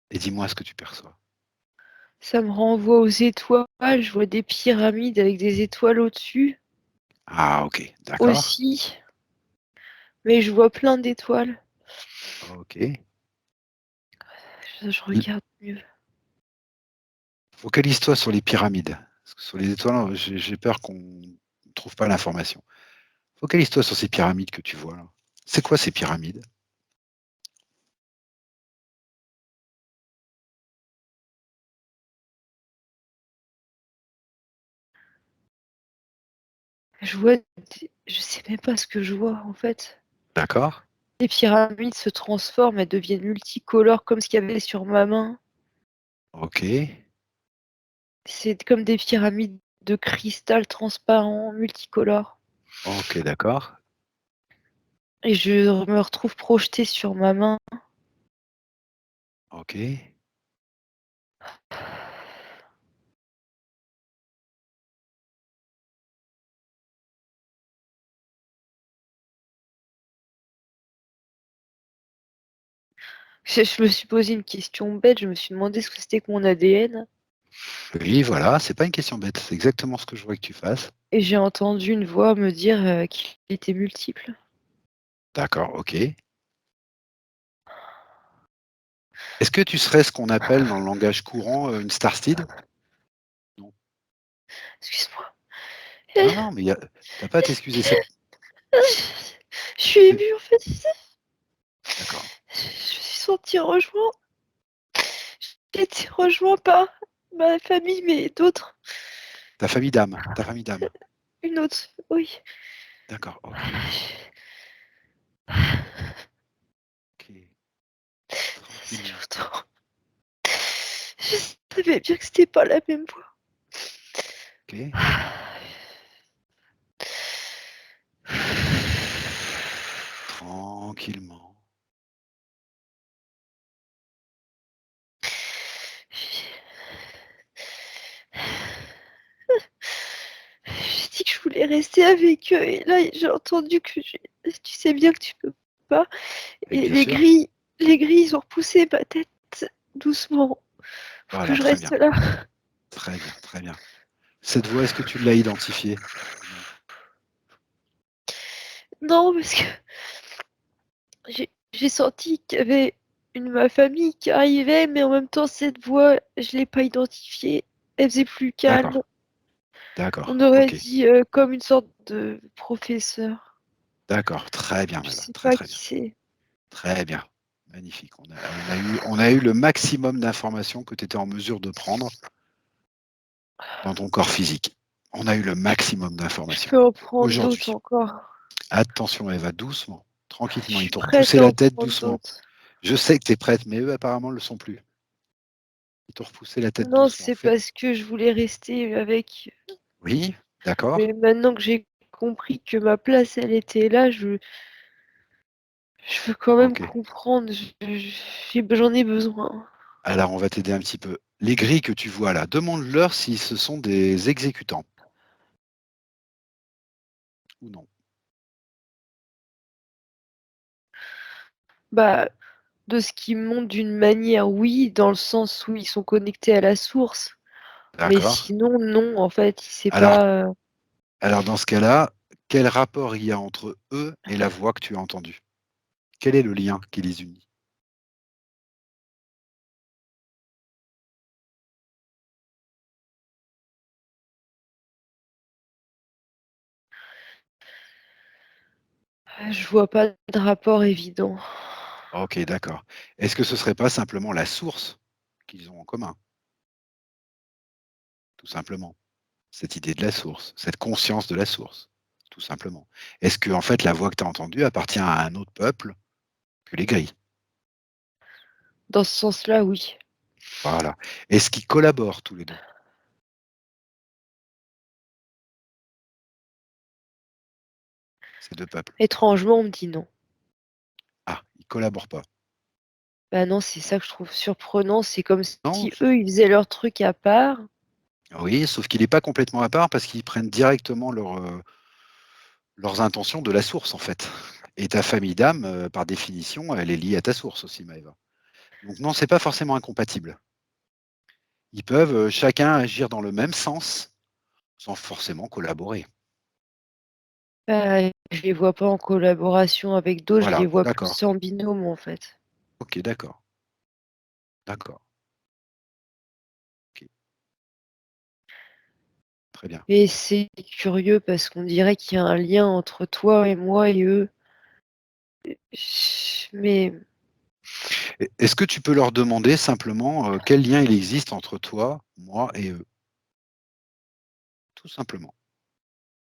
et dis-moi ce que tu perçois. Ça me renvoie aux étoiles, je vois des pyramides avec des étoiles au-dessus Ah OK, d'accord. aussi, mais je vois plein d'étoiles. OK. Je L regarde mieux. Focalise-toi sur les pyramides, parce que sur les étoiles, j'ai peur qu'on ne trouve pas l'information. Focalise-toi sur ces pyramides que tu vois là. C'est quoi ces pyramides? Je vois je sais même pas ce que je vois, en fait. D'accord. Les pyramides se transforment, elles deviennent multicolores comme ce qu'il y avait sur ma main. OK. C'est comme des pyramides de cristal transparent, multicolores. OK, d'accord. Et je me retrouve projetée sur ma main. OK. Je me suis posé une question bête, je me suis demandé ce que c'était que mon ADN Oui, voilà, c'est pas une question bête, c'est exactement ce que je voudrais que tu fasses. et j'ai entendu une voix me dire, qu'il était multiple. D'accord, OK. Est-ce que tu serais ce qu'on appelle dans le langage courant, une star seed? Non. Excuse-moi. Non, non, mais tu as pas à t'excuser, Je suis c'est émue en fait. d'accord. Je me suis sentie rejoint. J'ai été rejoint par ma famille, mais d'autres. Ta famille d'âme. Une autre, oui. D'accord, OK, OK. C'est Tranquillement. longtemps. Je savais bien que c'était pas la même voix. OK. Tranquillement. J'ai dit que je voulais rester avec eux et là j'ai entendu que tu sais bien que tu peux pas. Et Et bien sûr. les grilles, ils ont repoussé ma tête doucement pour que Voilà, je très reste bien, là. très bien, très bien. Cette voix, est-ce que tu l'as identifiée ou non? Non, parce que j'ai senti qu'il y avait ma famille qui arrivait, mais en même temps cette voix, je l'ai pas identifiée. Elle faisait plus calme. D'accord, d'accord, On aurait OK. dit comme une sorte de professeur. D'accord, très bien Je Mala, sais très, pas très qui bien. c'est. Très bien, magnifique. On a eu le maximum d'informations que tu étais en mesure de prendre dans ton corps physique. On a eu le maximum Je d'informations. peux en prendre d'autres Aujourd'hui. encore. Attention Eva, doucement, Je tranquillement, ils suis t'ont prête repoussé à la en tête prendre doucement. d'autres. Je sais que tu es prête, mais eux apparemment ne le sont plus. Ils t'ont repoussé la tête Non, doucement. c'est parce que je voulais rester avec. Oui, d'accord, Mais maintenant que j'ai compris que ma place, elle était là, je veux quand même OK. comprendre. J'en ai besoin. Alors on va t'aider un petit peu. Les grilles que tu vois là, demande-leur si ce sont des exécutants ou non. Bah, de ce qu'ils montrent d'une manière, oui, dans le sens où ils sont connectés à la source. Mais D'accord. sinon, non, en fait, c'est Alors pas. alors dans ce cas-là, quel rapport il y a entre eux et la voix que tu as entendue? Quel est le lien qui les unit? Je vois pas de rapport évident. OK, d'accord. Est-ce que ce serait pas simplement la source qu'ils ont en commun? Tout simplement. Cette idée de la source, cette conscience de la source, tout simplement. Est-ce que en fait la voix que tu as entendue appartient à un autre peuple que les Gris? Dans ce sens-là, oui. Voilà. Est-ce qu'ils collaborent tous les 2, ces 2 peuples? Étrangement, on me dit non. Ah, ils collaborent pas. Bah non, c'est ça que je trouve surprenant. C'est comme Non, si eux, ils faisaient leur truc à part. oui, sauf qu'il est pas complètement à part parce qu'ils prennent directement leurs intentions de la source, en fait. Et ta famille d'âme, par définition, elle est liée à ta source aussi, Maëva. Donc non, c'est pas forcément incompatible. Ils peuvent, chacun agir dans le même sens, sans forcément collaborer. Je les vois pas en collaboration avec d'autres, je Voilà, les vois d'accord. plus en binôme, en fait. OK, d'accord. D'accord. OK. Très bien. Et c'est curieux parce qu'on dirait qu'il y a un lien entre toi et moi et eux. Mais Est-ce que tu peux leur demander simplement, quel lien il existe entre toi, moi et eux? Tout simplement.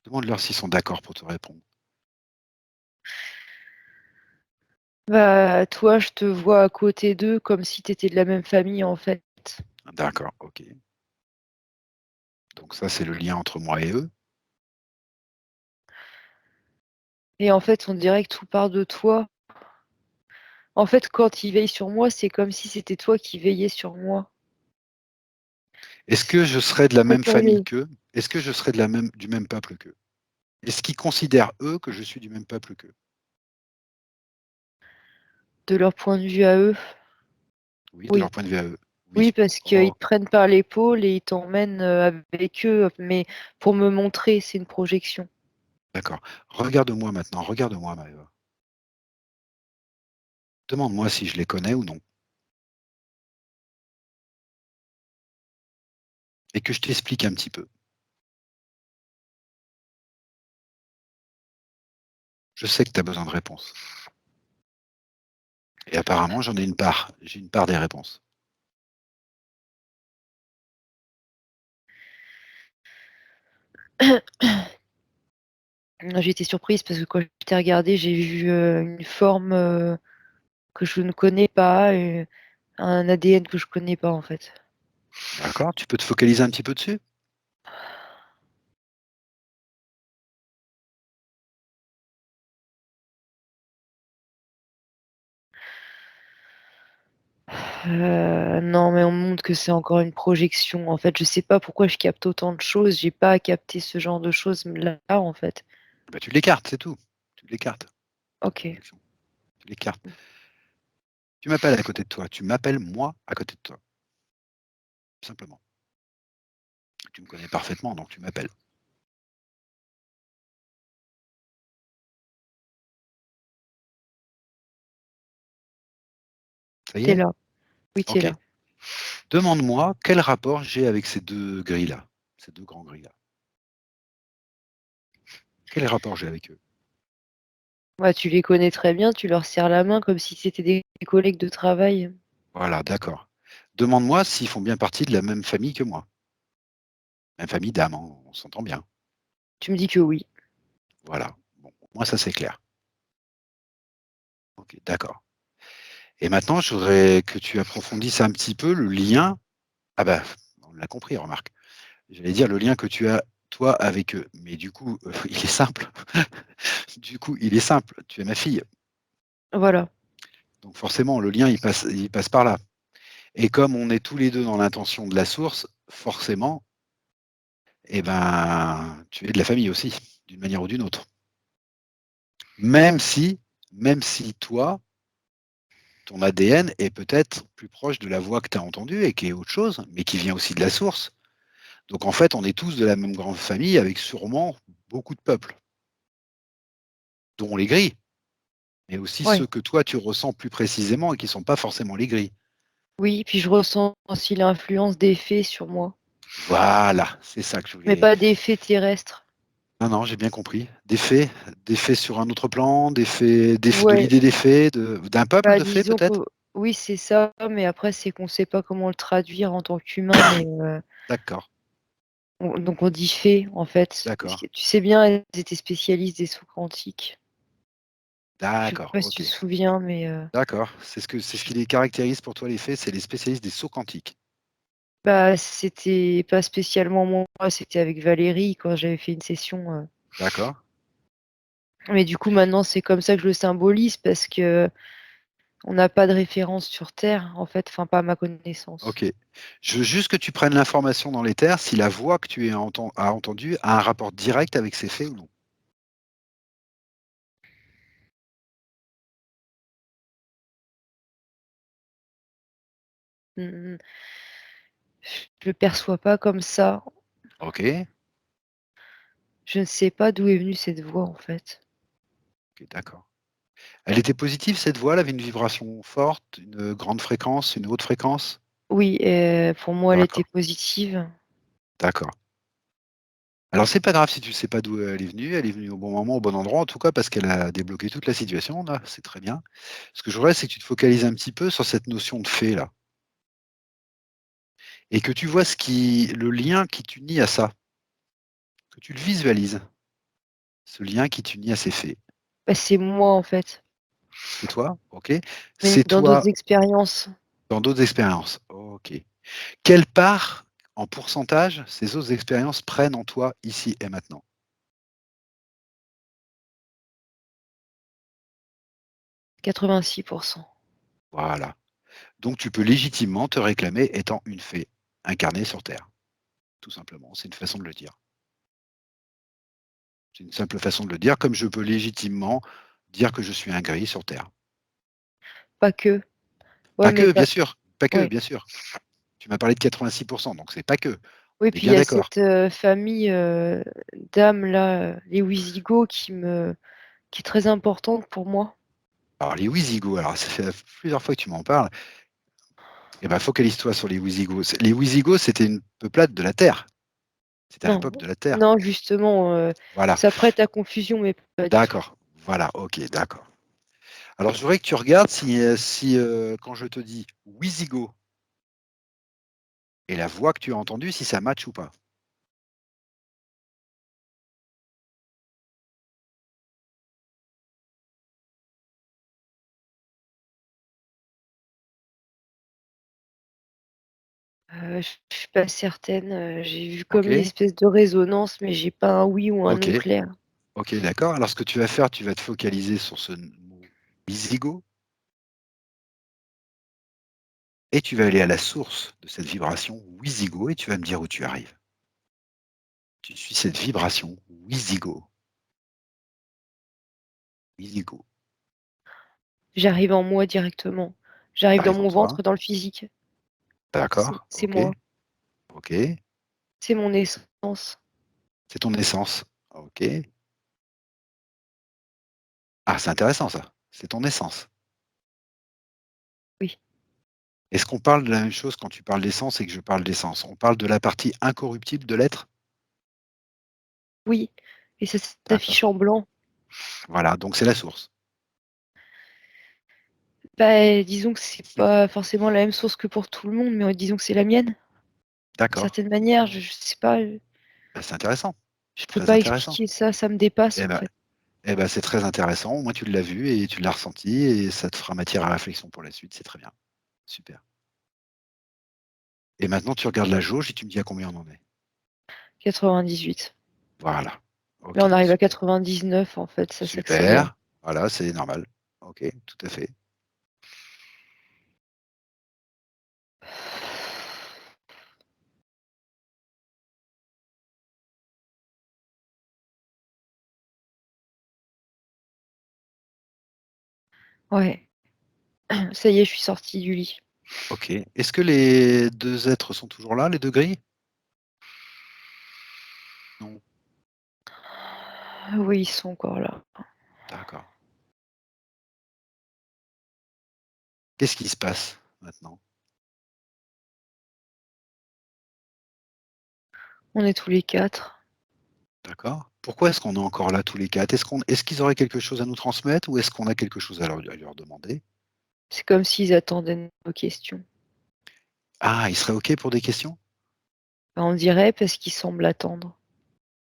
Demande-leur s'ils sont d'accord pour te répondre. bah, toi, je te vois à côté d'eux comme si tu étais de la même famille, en fait. D'accord, OK. Donc ça, c'est le lien entre moi et eux. Et en fait, on dirait que tout part de toi. En fait, quand ils veillent sur moi, c'est comme si c'était toi qui veillais sur moi. Est-ce que je serais de la Sans même famille parler qu'eux? Est-ce que je serais du même peuple qu'eux? Est-ce qu'ils considèrent, eux, que je suis du même peuple qu'eux? de leur point de vue à eux. Oui, de leur Oui. point de vue à eux. Oui, Oui. parce qu'ils Oh, te prennent par l'épaule et ils t'emmènent avec eux, mais pour me montrer, c'est une projection. d'accord. Regarde-moi maintenant, regarde-moi, Maëva. Demande-moi si je les connais ou non et que je t'explique un petit peu. Je sais que tu as besoin de réponses et apparemment, j'en ai une part. J'ai une part des réponses. J'ai été surprise parce que quand je t'ai regardé, j'ai vu une forme que je ne connais pas, un ADN que je connais pas en fait. D'accord? Tu peux te focaliser un petit peu dessus? Non, mais on me montre que c'est encore une projection. En fait, je sais pas pourquoi je capte autant de choses. J'ai pas à capter ce genre de choses là, en fait. Bah, tu l'écartes, c'est tout. Tu l'écartes, ta Ok. projection. Tu l'écartes. Tu m'appelles à côté de toi. Tu m'appelles moi à côté de toi, simplement. Tu me connais parfaitement, donc tu m'appelles. Ça y T'es est? là. Oui, t'es OK. là. Demande-moi quel rapport j'ai avec ces 2 grilles-là, ces 2 grands grilles-là. Quel rapport j'ai avec eux? Ouais, tu les connais très bien, tu leur serres la main comme si c'était des collègues de travail. Voilà, d'accord. Demande-moi s'ils font bien partie de la même famille que moi. Même famille d'âme, hein, on s'entend bien. Tu me dis que oui. Voilà. Bon, moi ça c'est clair. OK, d'accord. Et maintenant, je voudrais que tu approfondisses un petit peu le lien. Ah bah, on l'a compris, remarque. J'allais dire le lien que tu as, toi, avec eux. Mais du coup, il est simple. Du coup, il est simple. Tu es ma fille. Voilà. Donc forcément, le lien, il passe par là. Et comme on est tous les 2 dans l'intention de la source, forcément, eh ben, tu es de la famille aussi, d'une manière ou d'une autre. Même si même si toi, ton ADN est peut-être plus proche de la voix que tu as entendue et qui est autre chose, mais qui vient aussi de la source. Donc en fait, on est tous de la même grande famille avec sûrement beaucoup de peuples, dont les gris, mais aussi Ouais. ceux que toi tu ressens plus précisément et qui ne sont pas forcément les gris. Oui, puis je ressens aussi l'influence des fées sur moi. Voilà, c'est ça que je Mais voulais. pas des fées terrestres. Non, non, j'ai bien compris. Des faits sur un autre plan, de Ouais. l'idée des faits, d'un peuple Bah de faits disons que peut-être? oui, c'est ça, mais après c'est qu'on sait pas comment le traduire en tant qu'humain, mais D'accord, donc on dit fées en fait. Parce d'accord, que tu sais bien, elles étaient spécialistes des sauts quantiques. Je sais d'accord, pas si tu OK. te souviens, mais D'accord, c'est ce qui les caractérise pour toi les faits, c'est les spécialistes des sauts quantiques. bah c'était pas spécialement moi, c'était avec Valérie quand j'avais fait une session. D'accord, Mais du coup maintenant c'est comme ça que je le symbolise parce que on n'a pas de référence sur Terre en fait, enfin pas à ma connaissance. OK. Je veux juste que tu prennes l'information dans les terres, si la voix que tu as entendue a un rapport direct avec ces faits ou non. Mmh. Je le perçois pas comme ça. OK, Je ne sais pas d'où est venue cette voix, en fait. OK, d'accord. Elle était positive cette voix? Elle avait une vibration forte, une grande fréquence, une haute fréquence? Oui, pour moi, elle était D'accord, positive. d'accord. Alors c'est pas grave si tu sais pas d'où elle est venue au bon moment, au bon endroit en tout cas parce qu'elle a débloqué toute la situation là, c'est très bien. Ce que je voudrais, c'est que tu te focalises un petit peu sur cette notion de fée là et que tu vois le lien qui t'unit à ça, que tu le visualises, ce lien qui t'unit à ces fées. Bah, c'est moi, en fait, C'est toi, OK. mais C'est dans toi d'autres expériences. dans d'autres expériences, OK. Quelle part, en pourcentage, ces autres expériences prennent en toi ici et maintenant? 86. Voilà. Donc tu peux légitimement te réclamer étant une fée incarnée sur terre, tout simplement. C'est une façon de le dire. C'est une simple façon de le dire, comme je peux légitimement dire que je suis un gris sur terre. Pas que. Ouais, Pas mais que, tu bien sûr, pas que, ouais. bien sûr. Tu m'as parlé de 86, donc c'est pas que. Oui, On est puis il bien y a d'accord. cette, famille, d'âmes là, les Wisigoths qui est très importante pour moi. Alors les Wisigoths, alors ça fait plusieurs fois que tu m'en parles, eh ben focalise-toi sur les Wisigoths. Les Wisigoths, c'était une peuplade de la Terre. C'était un Non, peuple de la Terre. non, justement, Voilà, ça prête à confusion, mais pas du tout. d'accord. Voilà, OK, d'accord. Alors je voudrais que tu regardes si, quand je te dis Wisigoth et la voix que tu as entendue, si ça match ou pas. Je suis pas certaine, j'ai vu comme une OK, espèce de résonance, mais j'ai pas un oui ou un non OK, clair. OK, d'accord. Alors ce que tu vas faire, tu vas te focaliser sur ce mot Wisigoth et tu vas aller à la source de cette vibration Wisigoth et tu vas me dire où tu arrives. Tu suis cette vibration Wisigoth, Wisigoth. J'arrive en moi directement. J'arrive dans Tu en mon toi. ventre, dans le physique. C'est D'accord, c'est OK, moi, OK. c'est mon essence. C'est ton essence. OK. Ah, c'est intéressant ça. C'est ton essence. Oui, Est-ce qu'on parle de la même chose quand tu parles d'essence et que je parle d'essence? On parle de la partie incorruptible de l'être? oui, et ça D'accord. s'affiche en blanc. Voilà, donc c'est la source. Bah, disons que c'est pas forcément la même source que pour tout le monde, mais disons que c'est la mienne, d'une D'accord. certaine manière. Je sais pas, Bah, c'est intéressant, je peux très pas intéressant. expliquer ça, ça me dépasse, Eh en ben fait. eh ben, c'est très intéressant. Au moins tu l'as vu et tu l'as ressenti et ça te fera matière à réflexion pour la suite, c'est très bien. Super. Et maintenant tu regardes la jauge et tu me dis à combien on en est? 98. Voilà. Là, OK, on arrive à super. 99, en fait, ça s'accélère. Super. Voilà, c'est normal. OK, tout à fait. Ouais, ça y est, je suis sortie du lit. OK. Est-ce que les 2 êtres sont toujours là, les 2 gris? Non? Ah oui, ils sont encore là. D'accord. Qu'est-ce qui se passe maintenant? On est tous les 4. D'accord. Pourquoi est-ce qu'on est encore là tous les 4? Est-ce qu'ils auraient quelque chose à nous transmettre ou est-ce qu'on a quelque chose à leur demander? C'est comme s'ils attendaient nos questions. Ah, ils seraient OK pour des questions? Bah, on dirait parce qu'ils semblent attendre.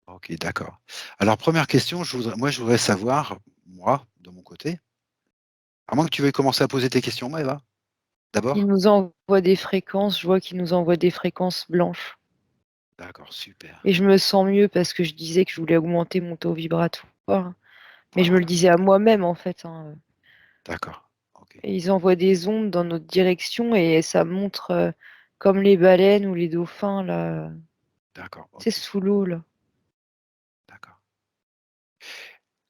OK, d'accord. Alors première question, je voudrais savoir, moi, de mon côté, à moins que tu veuilles commencer à poser tes questions, Maëva, Ils d'abord? nous envoient des fréquences, je vois qu'ils nous envoient des fréquences blanches D'accord, super. et je me sens mieux parce que je disais que je voulais augmenter mon taux vibratoire, mais je me le Voilà, disais à moi-même, en fait, hein, d'accord. OK, et ils envoient des ondes dans notre direction et ça montre, comme les baleines ou les dauphins là, d'accord, c'est OK, sous l'eau là. d'accord.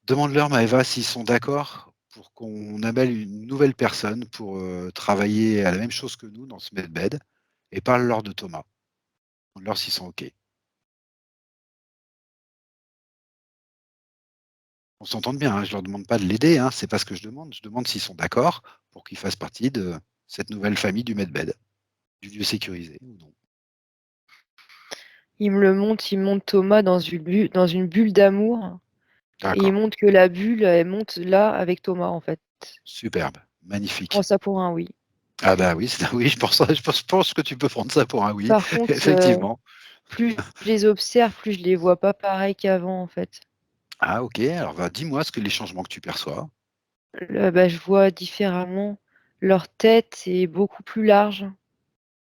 Demande-leur, Maëva, s'ils sont d'accord pour qu'on amène une nouvelle personne pour, travailler à la même chose que nous dans ce medbed et parle-leur de Thomas. Demande-leur s'ils sont OK. On s'entende bien, hein, je leur demande pas de l'aider, hein, c'est pas ce que je demande s'ils sont d'accord pour qu'ils fassent partie de cette nouvelle famille du medbed, du lieu sécurisé ou non. Il me montre Thomas dans une bulle d'amour et il D'accord, montre que la bulle, elle monte là avec Thomas, en fait. superbe, Je prends magnifique. ça pour un oui. Ah bah oui, c'est oui, je pense que tu peux prendre ça pour un oui, Par contre, effectivement. plus je les observe, plus je les vois pas pareils qu'avant, en fait. Ah OK, alors dis-moi les changements que tu perçois. Bah, je vois différemment. Leur tête est beaucoup plus large.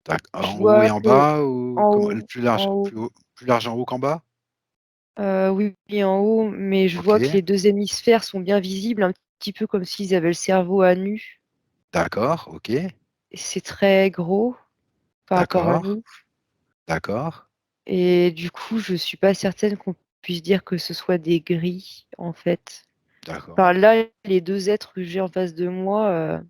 Je En haut et vois en que bas ou en comment haut plus en large haut, plus large en haut qu'en bas? oui, oui, en haut, mais je vois que OK, les 2 hémisphères sont bien visibles, un petit peu comme s'ils avaient le cerveau à nu d'accord, OK, et c'est très gros par rapport à d'accord, nous d'accord, et du coup, je suis pas certaine qu'on puisse dire que ce soit des grilles, en fait. d'accord, Enfin, là, les 2 êtres que j'ai en face de moi,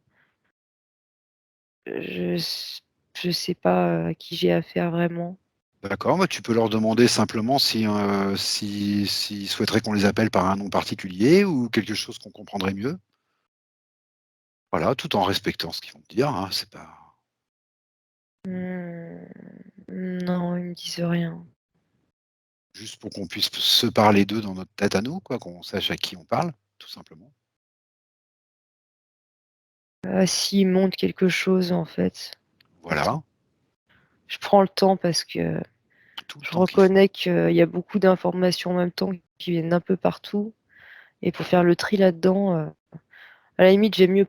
je s je sais pas, à qui j'ai affaire vraiment. d'accord, bah, tu peux leur demander simplement s'ils souhaiteraient qu'on les appelle par un nom particulier ou quelque chose qu'on comprendrait mieux. Voilà, tout en respectant ce qu'ils vont te dire, hein, c'est pas Mmh, non, ils me disent rien. juste pour qu'on puisse se parler d'eux dans notre tête à nous, quoi, qu'on sache à qui on parle, tout simplement. S'ils montrent quelque chose, en fait. Attends, Voilà, je prends le temps parce que tout le je temps qu'il faut. reconnais qu'il y a beaucoup d'informations en même temps qui viennent d'un peu partout et pour faire le tri là-dedans, à la limite, j'aime mieux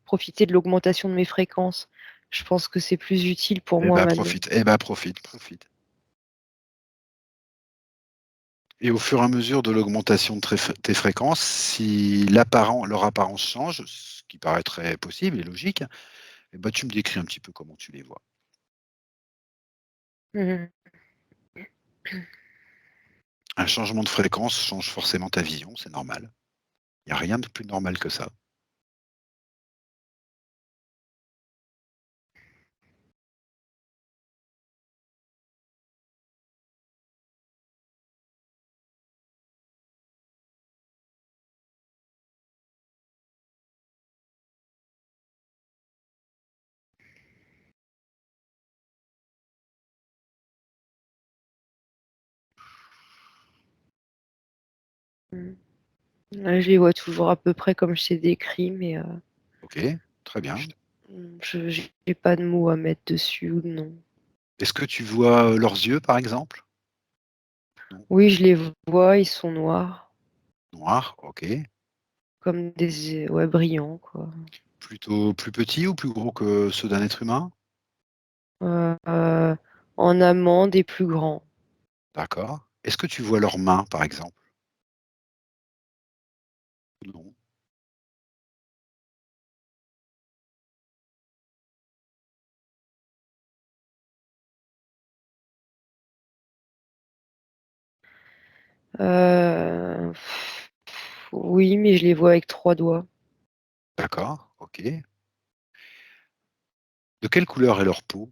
profiter de l'augmentation de mes fréquences. Je pense que c'est plus utile pour moi maintenant. Profite. Et au fur et à mesure de l'augmentation de tes fréquences, si leur apparence change, ce qui paraît très possible et logique, et bah, tu me décris un petit peu comment tu les vois. Mmh. Un changement de fréquence change forcément ta vision, c'est normal. Il y a rien de plus normal que ça. Mmh. Ouais, je les vois toujours à peu près comme je t'ai décrit, mais OK, très je bien. j'ai pas de mots à mettre dessus ou de nom. Est-ce que tu vois, leurs yeux, par exemple? Non? Oui, je les vois, ils sont noirs, Noirs, OK. comme des ouais, brillants, quoi. Plutôt plus petits ou plus gros que ceux d'un être humain? Heu, en amande et plus grands. D'accord. Est-ce que tu vois leurs mains, par exemple? Non. Heu, oui, mais je les vois avec 3 doigts. D'accord, OK. De quelle couleur est leur peau?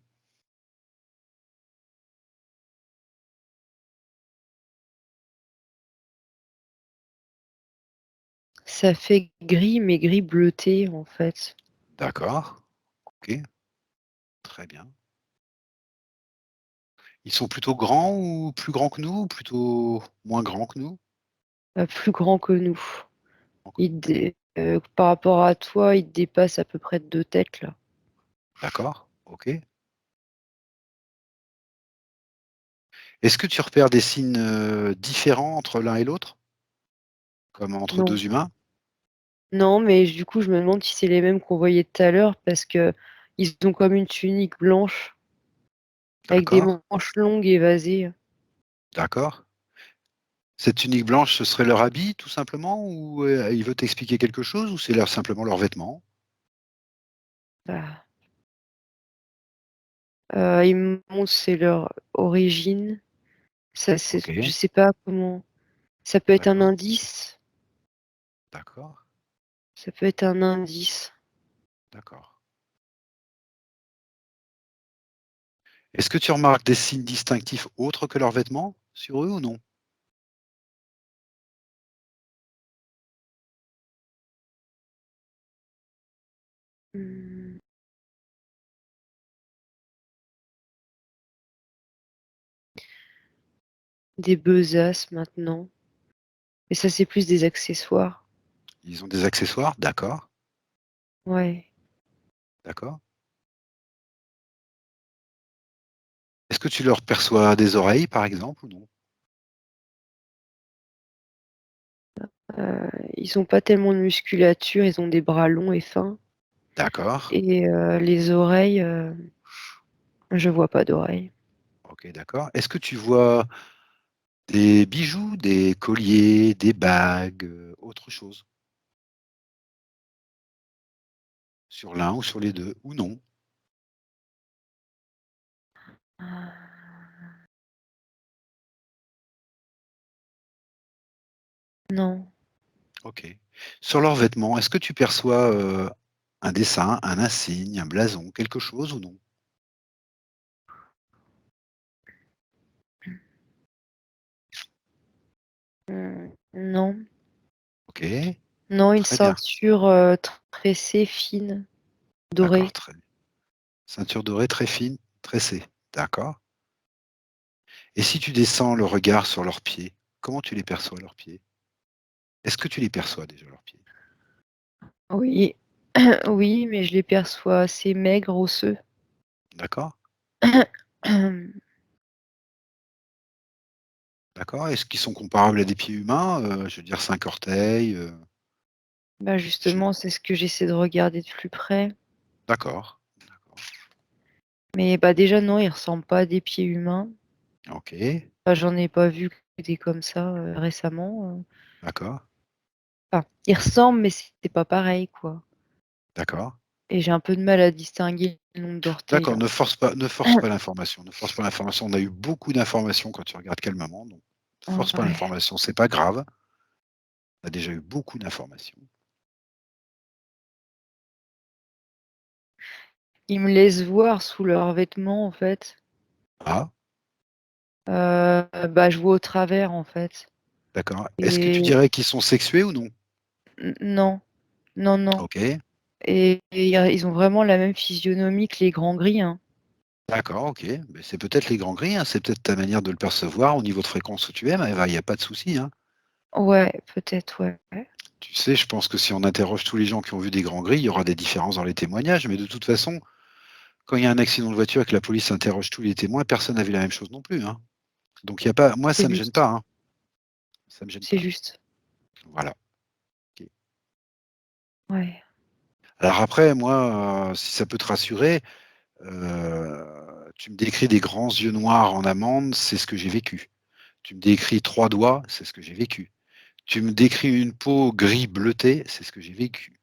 Ça fait gris, mais gris bleuté, en fait. D'accord, OK, très bien. Ils sont plutôt grands ou plus grands que nous ou plutôt moins grands que nous? Plus grands que nous. Grands que Ils nous. dé Par rapport à toi, ils te dépassent à peu près de 2 têtes, là. D'accord, OK. Est-ce que tu repères des signes, différents entre l'un et l'autre? Comme entre Non. 2 humains? Non, mais du coup, je me demande si c'est les mêmes qu'on voyait tout à l'heure parce qu'ils ont comme une tunique blanche avec des D'accord, manches longues évasées. d'accord. Cette tunique blanche, ce serait leur habit tout simplement ou, il veut t'expliquer quelque chose ou c'est simplement leurs vêtements? Bah, ils me montrent c'est leur origine. Ça c'est je OK, sais pas comment ça peut être un d'accord, indice. d'accord. Ça peut être un indice. D'accord. Est-ce que tu remarques des signes distinctifs autres que leurs vêtements sur eux ou non? Mmh. Des besaces maintenant, mais ça, c'est plus des accessoires. Ils ont des accessoires? D'accord, Ouais. d'accord. Est-ce que tu leur perçois des oreilles, par exemple, ou non? Ils ont pas tellement de musculature, ils ont des bras longs et fins D'accord, et les oreilles, je vois pas d'oreilles. OK, d'accord. Est-ce que tu vois des bijoux, des colliers, des bagues, autre chose? Sur l'un ou sur les 2 ou non? Ah, non. OK. Sur leurs vêtements, est-ce que tu perçois, un dessin, un insigne, un blason, quelque chose ou non? Non. OK, Non, une très bien. ceinture, tressée fine, D'accord, dorée. très bien. Ceinture dorée très fine, tressée. D'accord. Et si tu descends le regard sur leurs pieds, comment tu les perçois, leurs pieds? Est-ce que tu les perçois déjà, leurs pieds? Oui, oui, mais je les perçois assez maigres, osseux. D'accord, d'accord. Est-ce qu'ils sont comparables à des pieds humains? Je veux dire 5 orteils, Bah, je justement, c'est ce que j'essaie de regarder de plus près. d'accord, d'accord. Mais bah, déjà non, ils ressemblent pas à des pieds humains. OK, Enfin, j'en ai pas vu des comme ça, récemment, d'accord, Enfin, ils ressemblent, mais c'est pas pareil, quoi. d'accord. Et j'ai un peu de mal à distinguer le nombre d'orteils, D'accord, là. ne force pas l'information, ne force pas l'information. On a eu beaucoup d'informations quand tu regardes calmement, donc force pas Ouais. l'information, c'est pas grave. On a déjà eu beaucoup d'informations. Ils me laissent voir sous leurs vêtements, en fait. Ah, Bah, je vois au travers, en fait. d'accord. Est-ce que tu Et dirais qu'ils sont sexués ou non? non, non, non. OK, Et ils ont vraiment la même physionomie que les grands gris, hein. d'accord, OK. Beh, c'est peut-être les grands gris, hein, c'est peut-être ta manière de le percevoir au niveau de fréquence où tu aimes, Eva, il y a pas de souci, hein. Ouais, peut-être, ouais. Tu sais, je pense que si on interroge tous les gens qui ont vu des grands gris, il y aura des différences dans les témoignages, mais de toute façon, quand il y a un accident de voiture et que la police interroge tous les témoins, personne n'a vu la même chose non plus, hein. Donc il y a pas moi C'est ça me gêne juste, pas, hein, ça me gêne c'est pas. juste. Voilà, OK. Ouais. Alors après moi, si ça peut te rassurer, tu me décris des grands yeux noirs en amande, c'est ce que j'ai vécu. Tu me décris 3 doigts, c'est ce que j'ai vécu. Tu me décris une peau gris bleuté, c'est ce que j'ai vécu.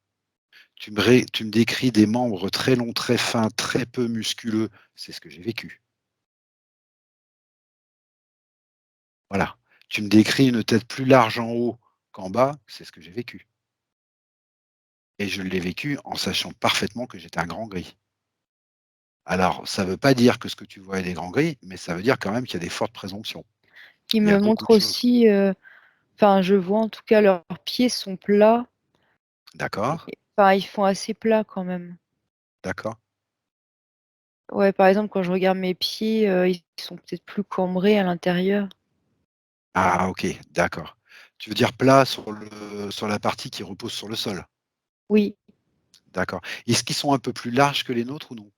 Tu me décris des membres très longs, très fins, très peu musculeux, c'est ce que j'ai vécu. Voilà. Tu me décris une tête plus large en haut qu'en bas, c'est ce que j'ai vécu. Et je l'ai vécu en sachant parfaitement que j'étais un grand gris. Alors, ça ne veut pas dire que ce que tu vois est des grands gris, mais ça veut dire quand même qu'il y a des fortes présomptions. Ils Il y a me beaucoup montrent de choses. aussi, enfin, je vois en tout cas leurs pieds sont plats D'accord, et enfin, ils font assez plat quand même. d'accord. Ouais, par exemple, quand je regarde mes pieds, ils sont peut-être plus cambrés à l'intérieur. Ah OK, d'accord. Tu veux dire plat sur la partie qui repose sur le sol? Oui, D'accord. Est-ce qu'ils sont un peu plus larges que les nôtres ou non?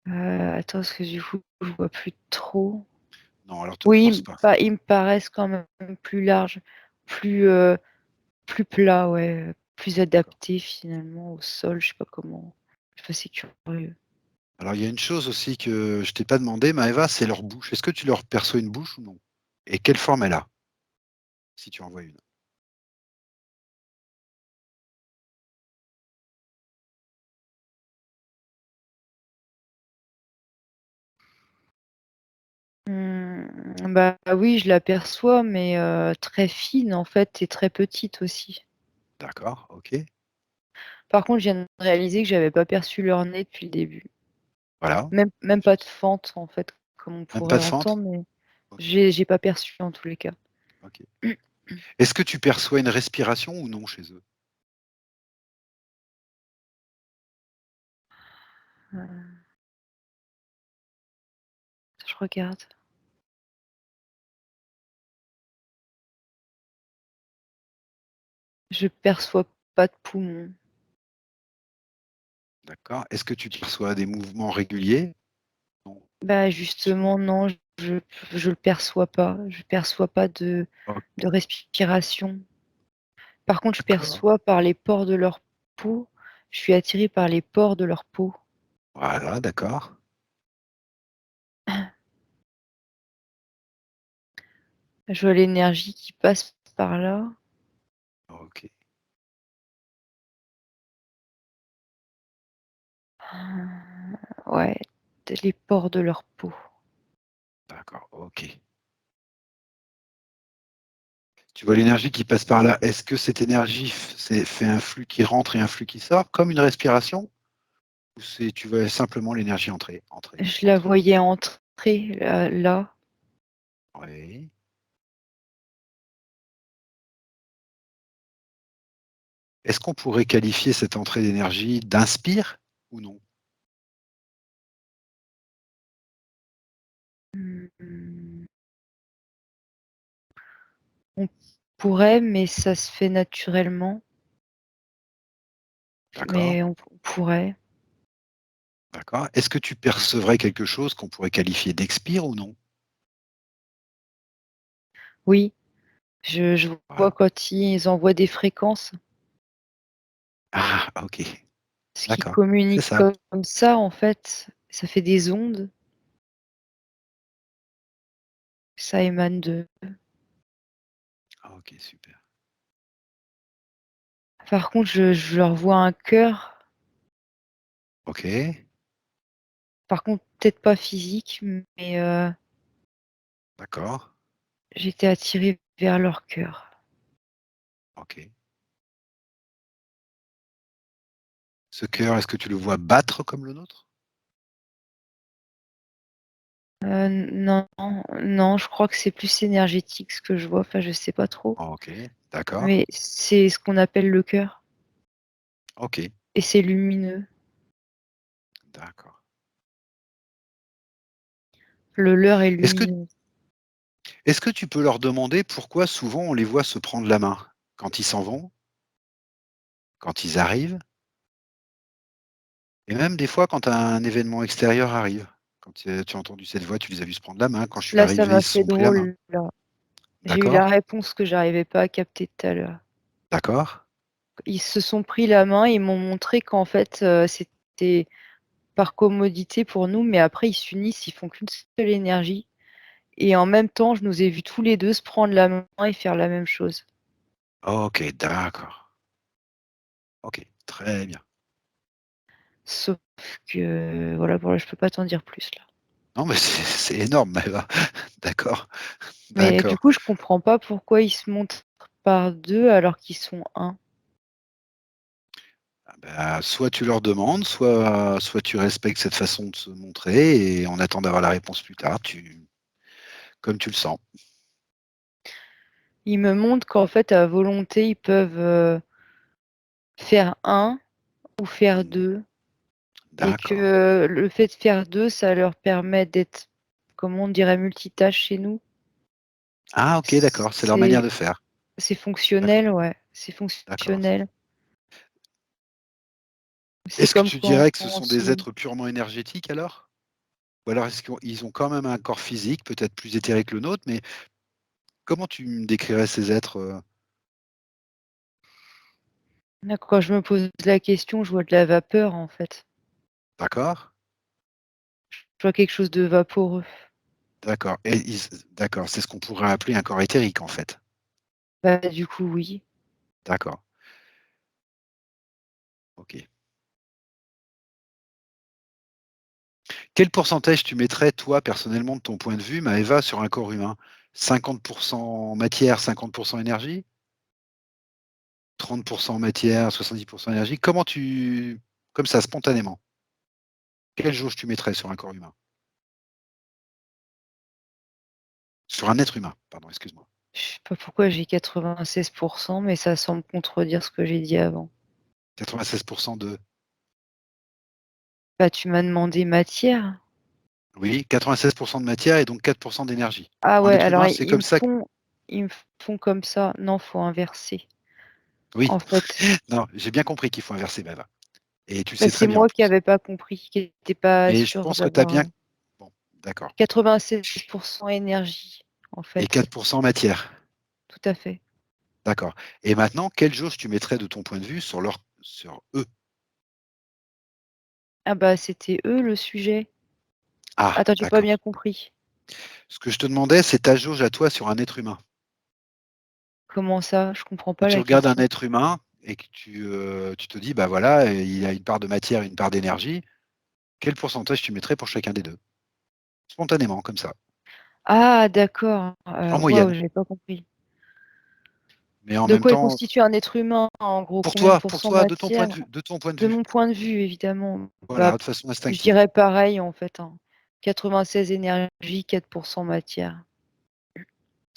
attends parce que du coup, je vois plus trop. Non, alors te Oui, force pas. ils me paraissent quand même plus larges, plus, plus plats, ouais, plus D'accord. adaptés finalement au sol, je sais pas comment. Je suis assez curieux. Alors il y a une chose aussi que je t'ai pas demandé, Maëva, c'est leur bouche. Est-ce que tu leur perçois une bouche ou non? Et quelle forme elle a? Si tu en vois une. Bah, oui, je l'aperçois, mais très fine en fait et très petite aussi. D'accord, OK. Par contre, je viens de réaliser que j'avais pas perçu leur nez depuis le début. Voilà. Même pas de fente, en fait, comme on Même pas pourrait de fente? entendre, mais OK, j'ai pas perçu en tous les cas. OK. Est-ce que tu perçois une respiration ou non chez eux? Heu, je regarde. Je perçois pas de poumons. D'accord. Est-ce que tu perçois des mouvements réguliers? Non. Bah, Tu justement, non, je je le perçois pas. Je perçois pas de OK, respiration. Par contre, je d'accord. perçois par les pores de leur peau. Je suis attirée par les pores de leur peau. Voilà, d'accord. Je vois l'énergie qui passe par là. OK, Ouais, les pores de leur peau. d'accord, OK. Tu vois l'énergie qui passe par là. Est-ce que cette énergie fait un flux qui rentre et un flux qui sort, comme une respiration? Ou c'est tu vois simplement l'énergie entrer, entrer, Je la entrer? voyais entrer là. Oui, est-ce qu'on pourrait qualifier cette entrée d'énergie d'inspire ou non? Mmh, on pourrait, mais ça se fait naturellement. D'accord, Mais on pourrait. d'accord. Est-ce que tu percevrais quelque chose qu'on pourrait qualifier d'expire ou non? Oui, je vois Voilà. quand ils envoient des fréquences, Ah, OK, ce qui d'accord, c'est communique ça. comme ça, en fait, ça fait des ondes, ça émane de Ah, OK, super. par contre, je leur vois un cœur, OK, par contre, peut-être pas physique, mais d'accord, j'étais attirée vers leur cœur. OK. Ce cœur, est-ce que tu le vois battre comme le nôtre? Non, non, je crois que c'est plus énergétique ce que je vois, enfin, je sais pas trop, Ah, OK, d'accord, mais c'est ce qu'on appelle le cœur OK, et c'est lumineux. d'accord. Le leur est Est-ce que lumineux. est-ce que tu peux leur demander pourquoi souvent on les voit se prendre la main? Quand ils s'en vont, quand ils arrivent et même des fois quand un événement extérieur arrive? Quand, tu as entendu cette voix, tu les as vus se prendre la main, quand je suis Là, ça arrivé, m'a ils se fait sont pris la main. drôle, là. J'ai eu la D'accord, réponse que j'arrivais pas à capter tout à l'heure. d'accord. Ils se sont pris la main, ils m'ont montré qu'en fait, c'était par commodité pour nous, mais après ils s'unissent, ils font qu'une seule énergie et en même temps, je nous ai vus tous les 2 se prendre la main et faire la même chose. OK, d'accord. OK, très bien. Sauf que voilà, je peux pas t'en dire plus là. Non, mais c'est énorme, Maëva. D'accord, Mais du d'accord. coup, je comprends pas pourquoi ils se montrent par 2 alors qu'ils sont un. Ah bah, soit tu leur demandes, soit tu respectes cette façon de se montrer et on attend d'avoir la réponse plus tard, comme tu le sens. Ils me montrent qu'en fait, à volonté, ils peuvent, faire un ou faire Mmh. 2. Et D'accord. que le fait de faire 2, ça leur permet d'être, comment on dirait, multitâches chez nous. Ah, OK, d'accord, c'est leur manière C'est de faire. c'est D'accord, fonctionnel, ouais, c'est d'accord. fonctionnel. C'est Est-ce que comme tu quand dirais que ce on sont des se êtres purement énergétiques alors? Ou alors est-ce qu'ils ont quand même un corps physique, peut-être plus éthéré que le nôtre, mais comment tu me décrirais ces êtres, là, quand je me pose la question, je vois de la vapeur, en fait. D'accord, Je vois quelque chose de vaporeux. d'accord et d'accord, c'est ce qu'on pourrait appeler un corps éthérique en fait? Bah, du coup, oui. D'accord, OK. Quel pourcentage tu mettrais toi personnellement de ton point de vue, Maëva, sur un corps humain? 50 matière, 50 énergie? 30 matière, 70 énergie. Comme ça, spontanément, quelle jauge tu mettrais sur un corps humain? Sur un être humain, pardon, excuse-moi. Je sais pas pourquoi j'ai 96, mais ça semble contredire ce que j'ai dit avant. 96 de? Bah, tu m'as demandé matière? Oui, 96 de matière et donc 4 d'énergie. Ah Un ouais, être alors humain, c'est comme ça que ils me font comme ça. Non, faut inverser, oui, en fait. non, j'ai bien compris qu'il faut inverser, Maëva et tu le Bah, sais c'est très bien en moi qui plus. avais pas compris, qui était pas Mais je sûre pense que tu as d'avoir, bien bon, d'accord 96 énergie, en et fait. 4 matière. Tout à fait. D'accord et maintenant, quelle jauge tu mettrais de ton point de vue sur eux? Ah bah, c'était eux le sujet. Ah, Attends, j'ai pas d'accord. bien compris. Ce que je te demandais, c'est ta jauge à toi sur un être humain. Comment ça? Je comprends Quand pas tu la regardes un question. être humain et que tu te dis: «Bah, voilà, il a une part de matière et une part d'énergie», quel pourcentage tu mettrais pour chacun des 2? Spontanément, comme ça, Ah d'accord, en waouh, moyenne. j'avais pas compris. Mais en De même quoi est temps, constitué un être humain, en gros? pour Combien de toi pour pourcents toi, de ton point matière? de vue de ton point de De vue. mon point de vue, évidemment, bah, Voilà, de façon je instinctive. dirais pareil, en fait, hein. 96 énergie, 4 matière.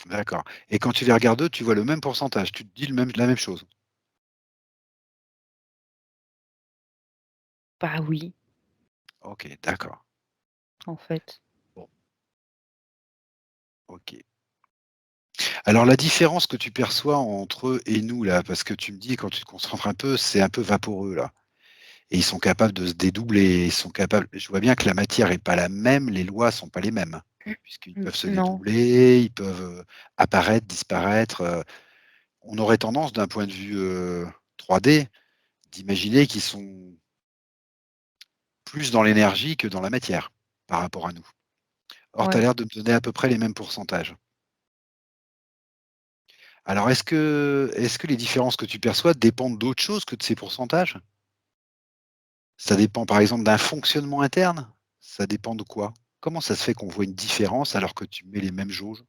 D'accord et quand tu les regardes eux, tu vois le même pourcentage, tu te dis la même chose? Bah oui, OK, d'accord. en fait. Bon, OK. Alors la différence que tu perçois entre eux et nous là, parce que tu me dis quand tu te concentres un peu, c'est un peu vaporeux là et ils sont capables de se dédoubler, ils sont capables je vois bien que la matière est pas la même, les lois sont pas les mêmes, puisqu'ils peuvent se Non. dédoubler, ils peuvent, apparaître, disparaître, on aurait tendance d'un point de vue, 3D d'imaginer qu'ils sont plus dans l'énergie que dans la matière, par rapport à nous. Or, tu as Ouais. l'air de me donner à peu près les mêmes pourcentages. Alors est-ce que les différences que tu perçois dépendent d'autre chose que de ces pourcentages? Ça dépend par exemple d'un fonctionnement interne? Ça dépend de quoi? Comment ça se fait qu'on voit une différence alors que tu mets les mêmes jauges?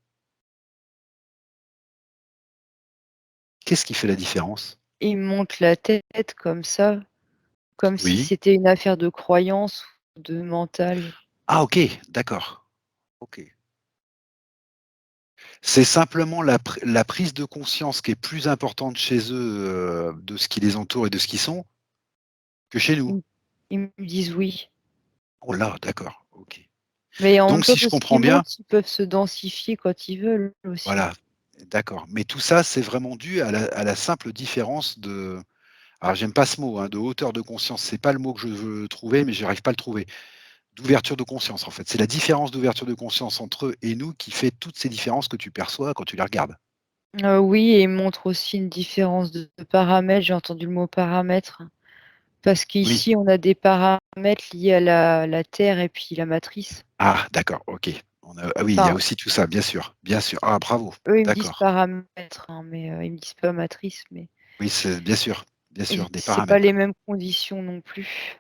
Qu'est-ce qui fait la différence? Ils me montent la tête comme ça, comme si Oui. c'était une affaire de croyance ou de mental. Ah OK, d'accord. OK. C'est simplement la prise de conscience qui est plus importante chez eux, de ce qui les entoure et de ce qu'ils sont, que chez nous? Ils ils me disent: «Oui». Oh là, d'accord, OK. Mais en même Donc temps, si je parce comprends qu'ils bien montent, ils peuvent se densifier quand ils veulent aussi. voilà, d'accord. Mais tout ça, c'est vraiment dû à la simple différence de alors j'aime pas ce mot, hein, de hauteur de conscience, c'est pas le mot que je veux trouver, mais j'arrive pas à le trouver. D'ouverture de conscience, en fait. C'est la différence d'ouverture de conscience entre eux et nous qui fait toutes ces différences que tu perçois quand tu les regardes. Oui et ils montrent aussi une différence de paramètres. J'ai entendu le mot paramètre, parce Oui. qu'ici, on a des paramètres liés à la Terre et puis la matrice. Ah d'accord, OK. Ah oui, il y a Enfin, aussi tout ça, bien sûr, bien sûr. Ah bravo, eux, ils me disent d'accord. paramètres, hein, mais ils me disent pas matrice, mais Oui, c'est bien sûr, et des c'est pas les paramètres. mêmes conditions non plus.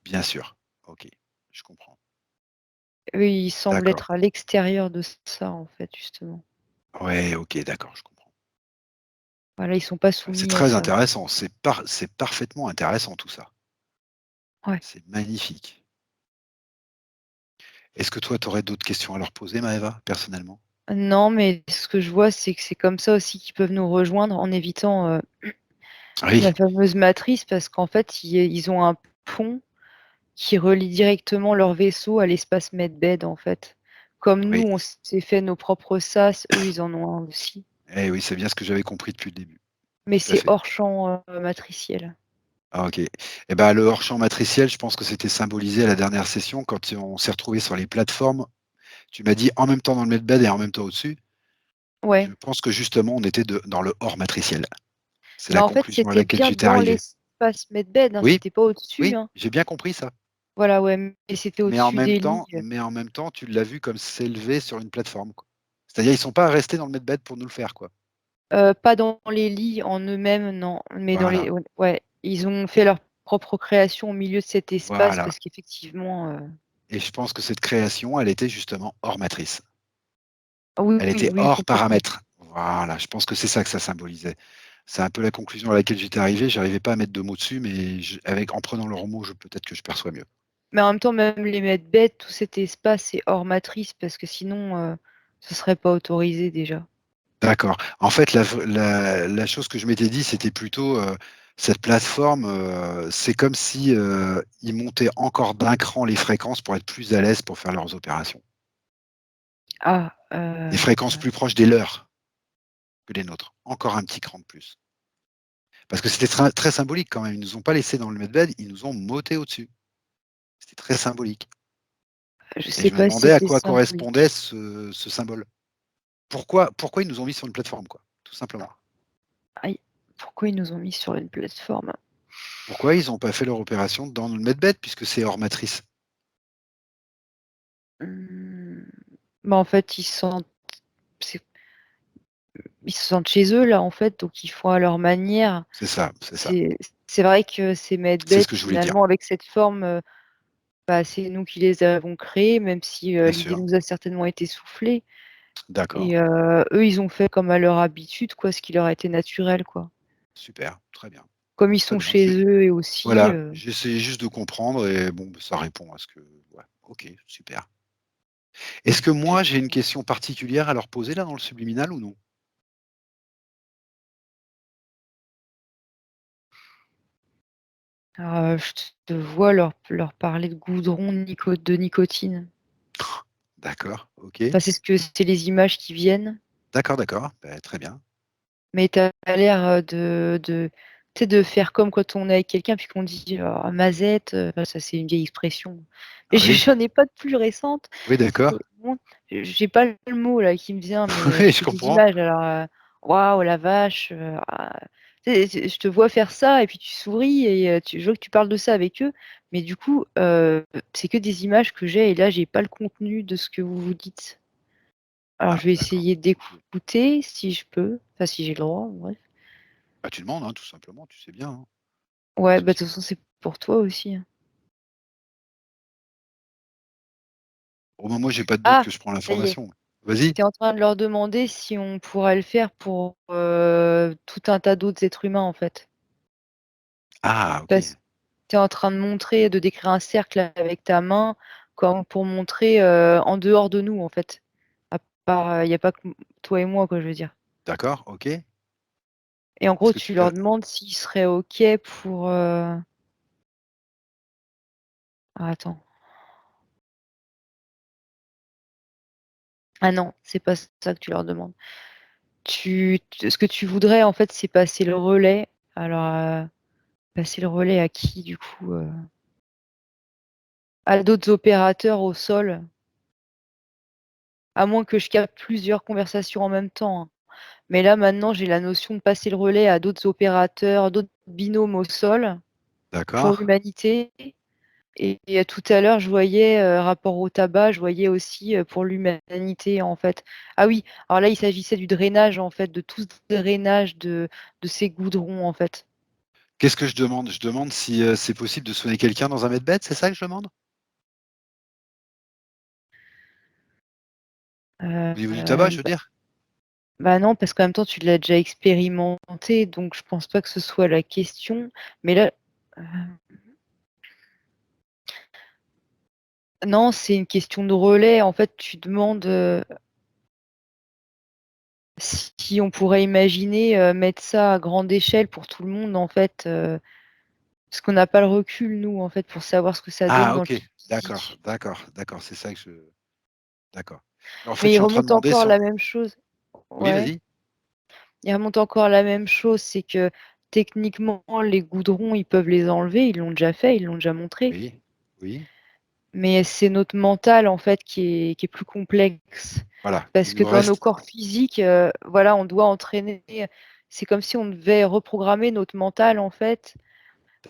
Bien sûr. OK, je comprends. Eux, ils semblent D'accord. être à l'extérieur de ça, en fait, justement. Ouais, OK, d'accord, je comprends. Voilà, ils sont pas C'est soumis à très ça. intéressant, c'est parfaitement intéressant tout ça. Ouais. C'est magnifique. Est-ce que toi, tu aurais d'autres questions à leur poser, Maëva, personnellement? Non, mais ce que je vois, c'est que c'est comme ça aussi qu'ils peuvent nous rejoindre en évitant, Oui, la fameuse matrice parce qu'en fait, ils ont un pont qui relie directement leur vaisseau à l'espace Medbed, en fait. Comme nous, oui. on s'est fait nos propres sas, eux, ils en ont un aussi. Eh oui, c'est bien ce que j'avais compris depuis le début. Mais Tout à c'est fait. hors champ, matriciel. Ah OK. Et ben, le hors champ matriciel, je pense que c'était symbolisé à la dernière session quand on s'est retrouvés sur les plateformes. Tu m'as dit en même temps dans le medbed et en même temps au-dessus. Je Ouais. pense que justement on était dans le hors matriciel. C'est Mais la en fait, conclusion à c'était laquelle bien j'étais dans arrivé. l'espace Medbed, hein, Oui, c'était pas au-dessus, oui, hein. j'ai bien compris ça. Voilà, ouais, mais c'était au-dessus des lits. Mais en même temps, tu l'as vu comme s'élever sur une plateforme, quoi. C'est-à-dire ils sont pas restés dans le medbed pour nous le faire, quoi. Pas dans les lits en eux-mêmes, non, mais dans les Voilà, ouais, ils ont fait leur propre création au milieu de cet espace voilà parce qu'effectivement, et je pense que cette création, elle était justement hors matrice. oui, Elle oui, était oui, hors complètement. paramètre. Voilà, je pense que c'est ça que ça symbolisait. C'est un peu la conclusion à laquelle j'étais arrivé. J'arrivais pas à mettre de mots dessus, mais en prenant leurs mots, peut-être que je perçois mieux. Mais en même temps, même les medbeds, tout cet espace, c'est hors matrice parce que sinon, ce serait pas autorisé déjà. D'accord. En fait, la chose que je m'étais dit, c'était plutôt, cette plateforme, c'est comme si, ils montaient encore d'un cran les fréquences pour être plus à l'aise pour faire leurs opérations. Ah, Des fréquences plus proches des leurs que les nôtres. Encore un petit cran de plus. Parce que c'était très symbolique quand même. Ils nous ont pas laissés dans le medbed, ils nous ont moté au-dessus. C'était très symbolique je et sais je me pas si demandais à c'était quoi correspondait symbolique. ce symbole. Pourquoi ils nous ont mis sur une plateforme, quoi? Tout simplement. Aïe, pourquoi ils nous ont mis sur une plateforme? Pourquoi ils ont pas fait leur opération dans le medbed puisque c'est hors matrice? Mmh, bah, en fait, c'est ils se sentent chez eux là, en fait, donc ils font à leur manière. C'est ça, c'est ça. C'est c'est vrai que ces C'est ce medbeds que je voulais dire. finalement avec cette forme, bah, c'est nous qui les avons créés, même si, Bien l'idée sûr. nous a certainement été soufflée D'accord. et eux, ils ont fait comme à leur habitude quoi, ce qui leur a été naturel quoi. Super, très bien, Comme ils très sont bien. chez eux et aussi, Voilà, j'essayais juste de comprendre et bon, ça répond à ce que ouais, OK, super. Est-ce que moi, j'ai une question particulière à leur poser là dans le subliminal ou non? je te vois leur parler de goudron, de nicotine. D'accord, OK. Enfin, c'est les images qui viennent, D'accord, d'accord, bah, très bien. mais tu as l'air, de tu sais, de faire comme quand on est avec quelqu'un puis qu'on dit: «Oh mazette», enfin ça c'est une vieille expression. Mais Ah oui, j'en ai pas de plus récente. oui, d'accord. C'est bon, j'ai pas le mot là qui me vient, mais Oui, je c'est des comprends. images alors, waouh la vache, ah, tu sais, je te vois faire ça et puis tu souris et je vois que tu parles de ça avec eux, mais du coup, c'est que des images que j'ai et là j'ai pas le contenu de ce que vous vous dites. Alors Ah je vais d'accord, essayer OK. d'écouter si je peux, enfin si j'ai le droit, bref. Bah, tu demandes, hein, tout simplement, tu sais bien, hein, pas de Ouais, bah, de souci. toute façon c'est pour toi aussi, hein. Oh bah, moi, j'ai pas de doute Ah! que je prends Ça y est, l'information. Vas-y. tu es en train de leur demander si on pourrait le faire pour, tout un tas d'autres êtres humains en fait. Ah OK, Parce tu es en train de décrire un cercle avec ta main, comme pour montrer, en dehors de nous, en fait. À part, il y a pas que toi et moi, quoi, je veux dire. d'accord, OK. Et en Est-ce gros, que tu tu as leur demandes s'ils seraient OK pour, attends. Ah non, c'est pas ça que tu leur demandes. Ce que tu voudrais, en fait, c'est passer le relais. Alors, passer le relais à qui, du coup, à d'autres opérateurs au sol, à moins que je capte plusieurs conversations en même temps, hein. Mais là, maintenant, j'ai la notion de passer le relais à d'autres opérateurs, d'autres binômes au sol pour d'accord. l'humanité et tout à l'heure, je voyais, rapport au tabac, je voyais aussi, pour l'humanité, en fait. Ah oui, alors là, il s'agissait du drainage, en fait, de tout ce drainage de ces goudrons, en fait. Qu'est-ce que je demande? Je demande si, c'est possible de soigner quelqu'un dans un medbed, c'est ça que je demande? Au niveau du tabac, je veux Bah dire? non, parce qu'en même temps, tu l'as déjà expérimenté, donc je pense pas que ce soit la question. Mais là, heu, non, c'est une question de relais. En fait, tu demandes, si on pourrait imaginer, mettre ça à grande échelle pour tout le monde en fait, parce qu'on n'a pas le recul nous en fait pour savoir ce que ça donne Ah dans le OK, d'accord, physique. d'accord, d'accord, c'est ça que je d'accord. En fait, je Mais il suis en train de remonte demander encore sur la même chose. oui, Ouais, vas-y. il remonte encore la même chose, c'est que techniquement les goudrons, ils peuvent les enlever, ils l'ont déjà fait, ils l'ont déjà montré. Oui, oui, Mais c'est notre mental en fait qui est plus complexe. voilà, Parce il que nous dans nos reste corps physiques, voilà, on doit entraîner c'est comme si on devait reprogrammer notre mental en fait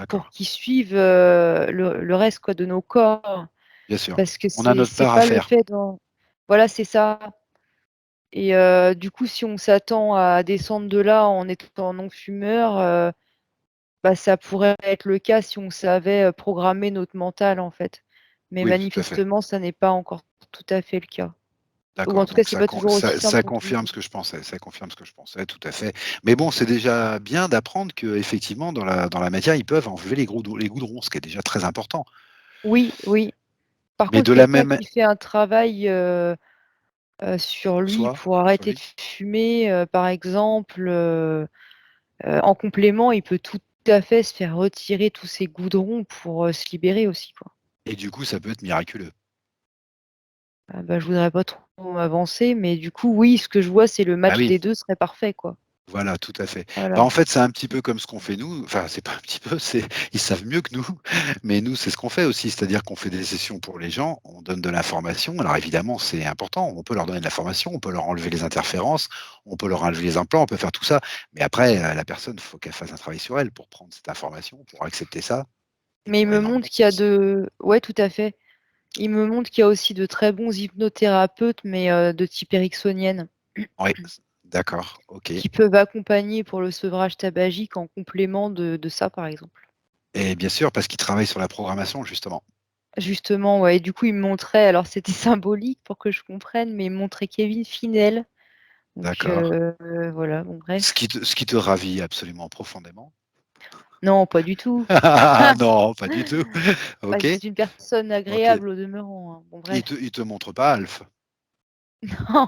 pour d'accord, qu'ils suivent, le reste quoi de nos corps. bien sûr. Parce que On a notre c'est part à pas le faire. fait d'en voilà, c'est ça et du coup, si on s'attend à descendre de là en étant non-fumeur, bah, ça pourrait être le cas si on savait, programmer notre mental, en fait. Mais Oui, tout à fait. manifestement, ça n'est pas encore tout à fait le cas. Ou en D'accord, tout cas, donc c'est pas toujours aussi simple ça pour tout le confirme monde. ce que je pensais, ça confirme ce que je pensais, tout à fait. Mais bon, c'est déjà bien d'apprendre qu'effectivement dans la matière, ils peuvent enlever les goudrons, ce qui est déjà très important. Oui, oui. Par Mais contre, de la quelqu'un même qui fait un travail, sur lui soit pour sur arrêter de lui? fumer, par exemple, en complément, il peut tout à fait se faire retirer tous ses goudrons pour, se libérer aussi, quoi. Et du coup, ça peut être miraculeux. Ah bah, je voudrais pas trop m'avancer, mais du coup, oui, ce que je vois, c'est le Bah match oui. des 2 serait parfait, quoi. Voilà, tout à fait. Bah, Voilà. en fait, c'est un petit peu comme ce qu'on fait nous, enfin, c'est pas un petit peu, c'est ils savent mieux que nous, mais nous, c'est ce qu'on fait aussi, c'est-à-dire qu'on fait des sessions pour les gens, on donne de l'information. Alors évidemment, c'est important, on peut leur donner de l'information, on peut leur enlever les interférences, on peut leur enlever les implants, on peut faire tout ça, mais après, la personne, il faut qu'elle fasse un travail sur elle pour prendre cette information, pour accepter ça et Mais il pour aller me dans le montre bon qu'il y a sens. de ouais, tout à fait. Il me montre qu'il y a aussi de très bons hypnothérapeutes, mais de type ericksonienne, Oui, d'accord, OK, qui peuvent accompagner pour le sevrage tabagique en complément de ça, par exemple. et bien sûr, parce qu'ils travaillent sur la programmation, justement. Justement, ouais, et du coup, il me montrait alors c'était symbolique pour que je comprenne, mais il me montrait Kevin Finel, donc D'accord. voilà, bon bref. Ce qui te ravit absolument profondément. Non, pas du tout. Non, pas du tout. Bah, OK, c'est une personne OK. agréable au demeurant, hein. Bon bref. Il te montre pas Alf? Non.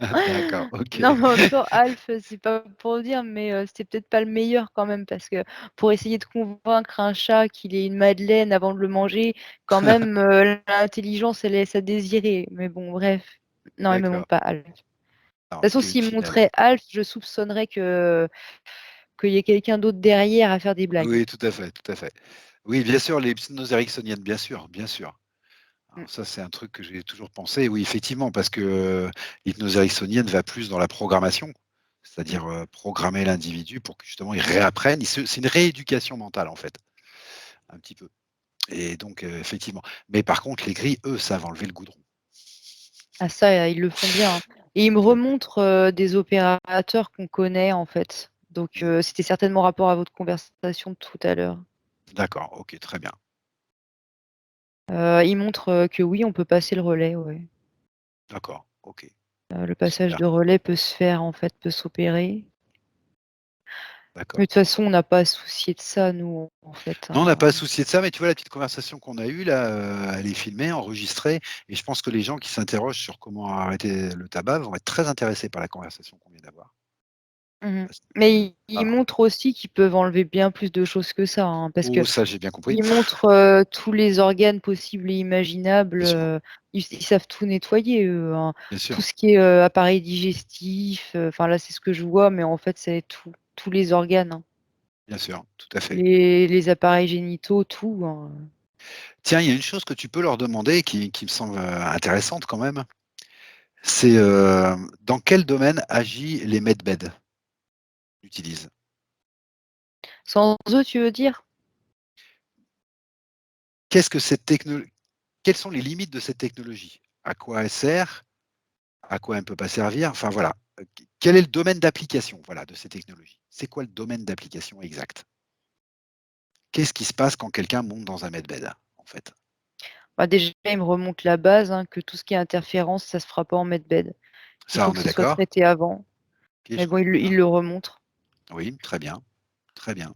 D'accord, OK. Non, mais en même temps, Alf, c'est pas pour dire, mais c'était peut-être pas le meilleur quand même parce que pour essayer de convaincre un chat qu'il est une madeleine avant de le manger, quand même, l'intelligence, elle laisse à désirer. Mais bon, bref. Non, il me D'accord. montre pas Alf. De toute Non, façon, Kevin s'il me Finel. montrait Alf, je soupçonnerais que qu'il y ait quelqu'un d'autre derrière à faire des blagues. Oui, tout à fait, tout à fait. Oui, bien sûr, les hypnoses ericksoniennes, bien sûr, bien sûr. Mmh. Alors ça, c'est un truc que j'ai toujours pensé, oui, effectivement, parce que, l'hypnose ericksonienne va plus dans la programmation, Mmh. c'est-à-dire, programmer l'individu pour que justement il réapprenne. C'est une rééducation mentale, en fait, un petit peu, et donc, effectivement. Mais par contre, les grilles, eux, savent enlever le goudron. Ah ça, ils le font bien, hein, et ils me Mmh. remontrent, des opérateurs qu'on connaît, en fait. Donc Mmh. c'était certainement rapport à votre conversation de tout à l'heure. D'accord, OK, très bien. Il montre, que oui, on peut passer le relais, ouais. D'accord, OK, Le passage super, de relais peut se faire, en fait, peut s'opérer. Mais d'accord. de toute façon, on n'a pas à se soucier de ça, nous, en fait, Non, on n'a hein. pas à se soucier de ça, mais tu vois la petite conversation qu'on a eue là, elle est filmée, enregistrée, et je pense que les gens qui s'interrogent sur comment arrêter le tabac vont être très intéressés par la conversation qu'on vient d'avoir. Mmh. Parce que Mais il voilà. montre aussi qu'ils peuvent enlever bien plus de choses que ça, hein, parce Oh, qu'il ça, j'ai bien compris. montre, tous les organes possibles et imaginables, Bien sûr, ils savent tout nettoyer, eux, hein. bien Tout sûr, ce qui est, appareil digestif, enfin là, c'est ce que je vois, mais en fait, c'est tous les organes, hein. bien sûr, tout à fait. Les appareils génitaux, tout, hein. Tiens, il y a une chose que tu peux leur demander qui me semble, intéressante quand même, c'est, dans quel domaine agit les medbed utilisent? Sans eux, tu veux dire? Qu'est-ce que cette techno Quelles sont les limites de cette technologie? À quoi elle sert? À quoi elle ne peut pas servir? Enfin voilà, quel est le domaine d'application, voilà, de ces technologies? C'est quoi le domaine d'application exact? Qu'est-ce qui se passe quand quelqu'un monte dans un medbed, en fait? Bah, déjà, il me remonte la base, hein, que tout ce qui est interférence, ça se fera pas en medbed. Il Ça, faut on que est ce soit d'accord? traité avant. OK, Mais je bon, comprends il bien. le remontre. Oui, très bien, très bien.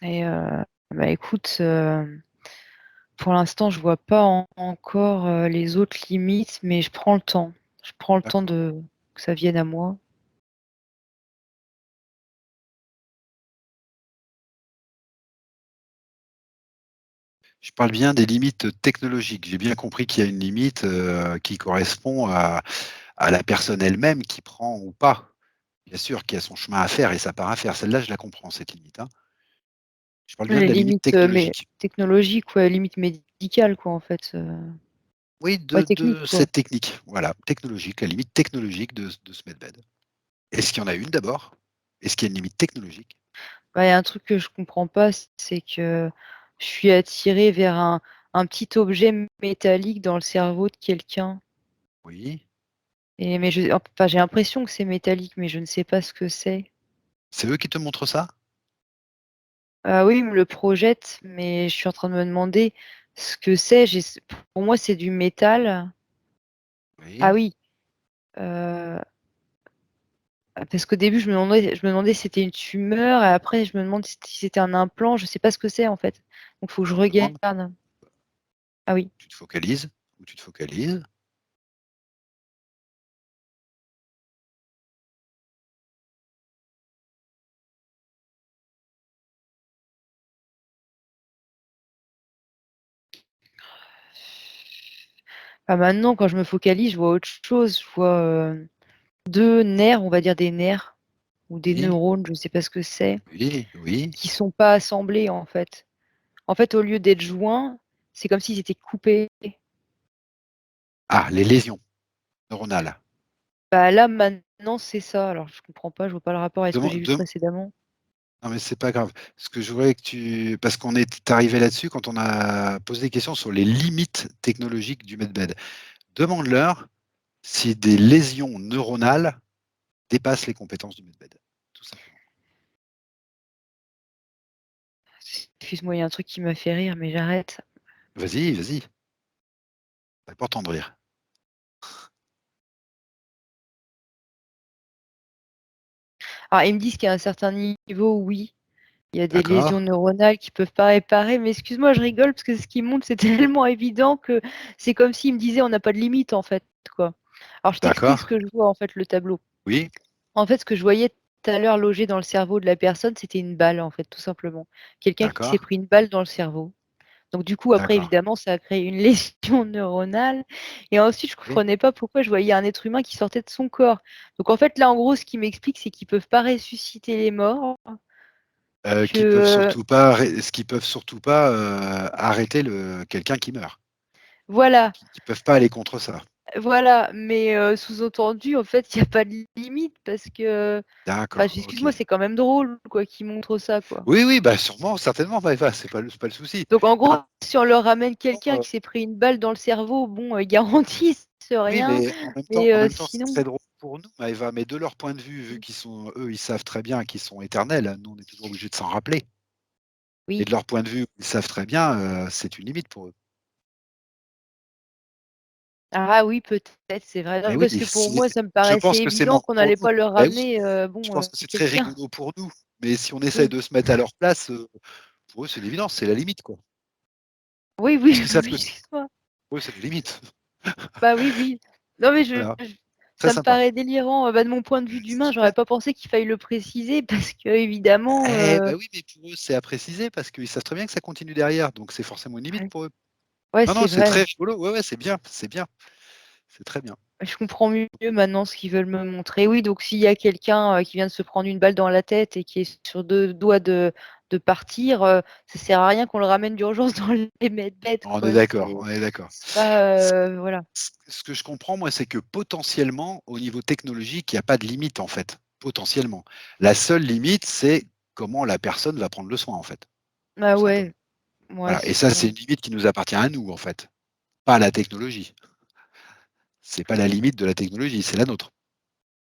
Et bah, écoute, pour l'instant, je vois pas encore, les autres limites, mais je prends le temps. Je prends le temps D'accord. de que ça vienne à moi. Je parle bien des limites technologiques. J'ai bien compris qu'il y a une limite, qui correspond à la personne elle-même qui prend ou pas. Bien sûr, qui a son chemin à faire et sa part à faire. Celle-là, je la comprends, cette limite, hein. Je parle bien de Les la limite limites, mais technologique. technologiques, ouais, limite médicales, quoi, en fait, Oui, ouais, technique, de quoi. cette technique, voilà, technologique, la limite technologique de ce medbed. Est-ce qu'il y en a une d'abord? Est-ce qu'il y a une limite technologique? Bah, il y a un truc que je comprends pas, c'est que je suis attirée vers un petit objet métallique dans le cerveau de quelqu'un. Oui. Mais enfin, j'ai l'impression que c'est métallique, mais je ne sais pas ce que c'est. C'est eux qui te montrent ça? Ah oui, ils me le projettent, mais je suis en train de me demander ce que c'est. Pour moi, c'est du métal. Ah Oui. oui, parce qu'au début, je me demandais si c'était une tumeur, et après, je me demande si c'était un implant. Je sais pas ce que c'est en fait. Donc, faut que je Demande, regarde. Ah oui. tu te focalises, ou tu te focalises. Ah, maintenant, quand je me focalise, je vois autre chose. Je vois 2 nerfs, on va dire des nerfs ou des Oui, neurones, je sais pas ce que c'est, oui, oui. qui sont pas assemblés en fait. En fait, au lieu d'être joints, c'est comme s'ils étaient coupés. Ah, les lésions neuronales. Bah, là, maintenant, c'est ça. Alors, je comprends pas, je vois pas le rapport avec ce que Deman j'ai vu dem précédemment. Non, mais c'est pas grave. Ce que je voudrais que tu parce qu'on est arrivé là-dessus quand on a posé des questions sur les limites technologiques du medbed. Demande-leur si des lésions neuronales dépassent les compétences du medbed, tout simplement. Excuse-moi, il y a un truc qui m'a fait rire, mais j'arrête. Vas-y, vas-y, c'est important de rire. Alors, ils me disent qu'à un certain niveau, oui, il y a des D'accord, lésions neuronales qui peuvent pas réparer, mais excuse-moi, je rigole parce que ce qu'ils montrent, c'est tellement évident que c'est comme s'ils me disaient on n'a pas de limite en fait, quoi. Alors, je t'explique ce d'accord, que je vois en fait, le tableau. oui, En fait, ce que je voyais tout à l'heure logé dans le cerveau de la personne, c'était une balle en fait, tout simplement. Quelqu'un qui s'est d'accord, pris une balle dans le cerveau. Donc du coup, après, d'accord. évidemment, ça a créé une lésion neuronale. Et ensuite, je Oui. comprenais pas pourquoi je voyais un être humain qui sortait de son corps. Donc en fait, là, en gros, ce qui m'explique, c'est qu'ils peuvent pas ressusciter les morts, Qui peuvent que surtout pas arrêter le quelqu'un qui meurt. voilà, Qui peuvent pas aller contre ça. voilà. Mais sous-entendu, en fait, il y a pas de limite parce que, enfin, D'accord, OK. excuse-moi, c'est quand même drôle, quoi, qu'ils montrent ça, quoi. Oui, oui, bah, sûrement, certainement, Maëva, c'est pas le souci. Donc en gros, Maintenant, si on leur ramène quelqu'un heu, qui s'est pris une balle dans le cerveau, bon, ils garantissent oui, rien, mais mais en même temps, c'est sinon très drôle pour nous, Maëva, mais de leur point de vue, vu qu'ils sont eux, ils savent très bien qu'ils sont éternels, nous, on est toujours obligés de s'en rappeler et oui. de leur point de vue, ils savent très bien, c'est une limite pour eux. Ah oui, peut-être, c'est vrai. Et Non, oui, parce que pour c'est moi, ça me je pense paraissait que c'est évident marrant qu'on pour n'allait nous. pas leur Bah, oui, ramener, je bon, pense que c'est très quelqu'un. rigolo pour nous, mais si on essaye Oui. de se mettre à leur place, pour eux, c'est l'évidence, c'est la limite, quoi. Oui, Parce oui, qu'ils savent oui, que excuse-moi. pour eux, c'est la limite. Bah, oui, oui. Non, mais Voilà, très ça me sympa. paraît délirant. Bah, de mon point de vue C'est d'humain, j'aurais super. pas pensé qu'il faille le préciser parce que évidemment, Eh bah, oui, mais pour eux, c'est à préciser parce qu'ils savent très bien que ça continue derrière, donc c'est forcément une limite ouais, pour eux. ouais, Non, non, c'est c'est vrai. très rigolo. Ouais, ouais, c'est bien, c'est très bien. Je comprends mieux maintenant ce qu'ils veulent me montrer. Oui, donc s'il y a quelqu'un qui vient de se prendre une balle dans la tête et qui est sur 2 doigts de partir, ça sert à rien qu'on le ramène d'urgence dans les med-beds, On est quoi. d'accord, on est d'accord. C'est pas, Ce voilà. ce que je comprends, moi, c'est que potentiellement, au niveau technologique, il y a pas de limite, en fait, potentiellement. La seule limite, c'est comment la personne va prendre le soin, en fait, Ah tout simplement. ouais, ouais, Voilà et ça, c'est bon, une limite qui nous appartient à nous, en fait, pas à la technologie. C'est pas la limite de la technologie, c'est la nôtre.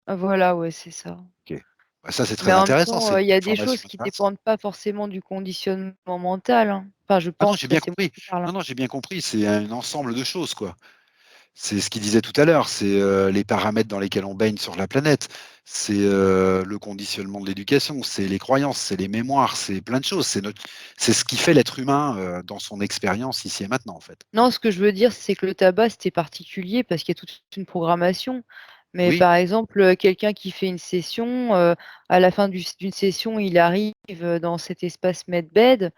voilà, ouais, c'est ça. OK. Bah, ça, c'est Mais très en même intéressant, temps, c'est il y a une des information choses qui intéressante. dépendent pas forcément du conditionnement mental, hein. Enfin, je Ah non, pense, j'ai là, bien c'est moi compris. qui parle, hein. Non, non, j'ai bien compris, c'est un ensemble de choses, quoi. C'est ce qu'il disait tout à l'heure, c'est, les paramètres dans lesquels on baigne sur la planète, c'est, le conditionnement de l'éducation, c'est les croyances, c'est les mémoires, c'est plein de choses. C'est ce qui fait l'être humain, dans son expérience ici et maintenant, en fait. Non, ce que je veux dire, c'est que le tabac, c'était particulier parce qu'il y a toute une programmation. Mais Oui, par exemple, quelqu'un qui fait une session, à la fin d'une session, il arrive, dans cet espace medbed,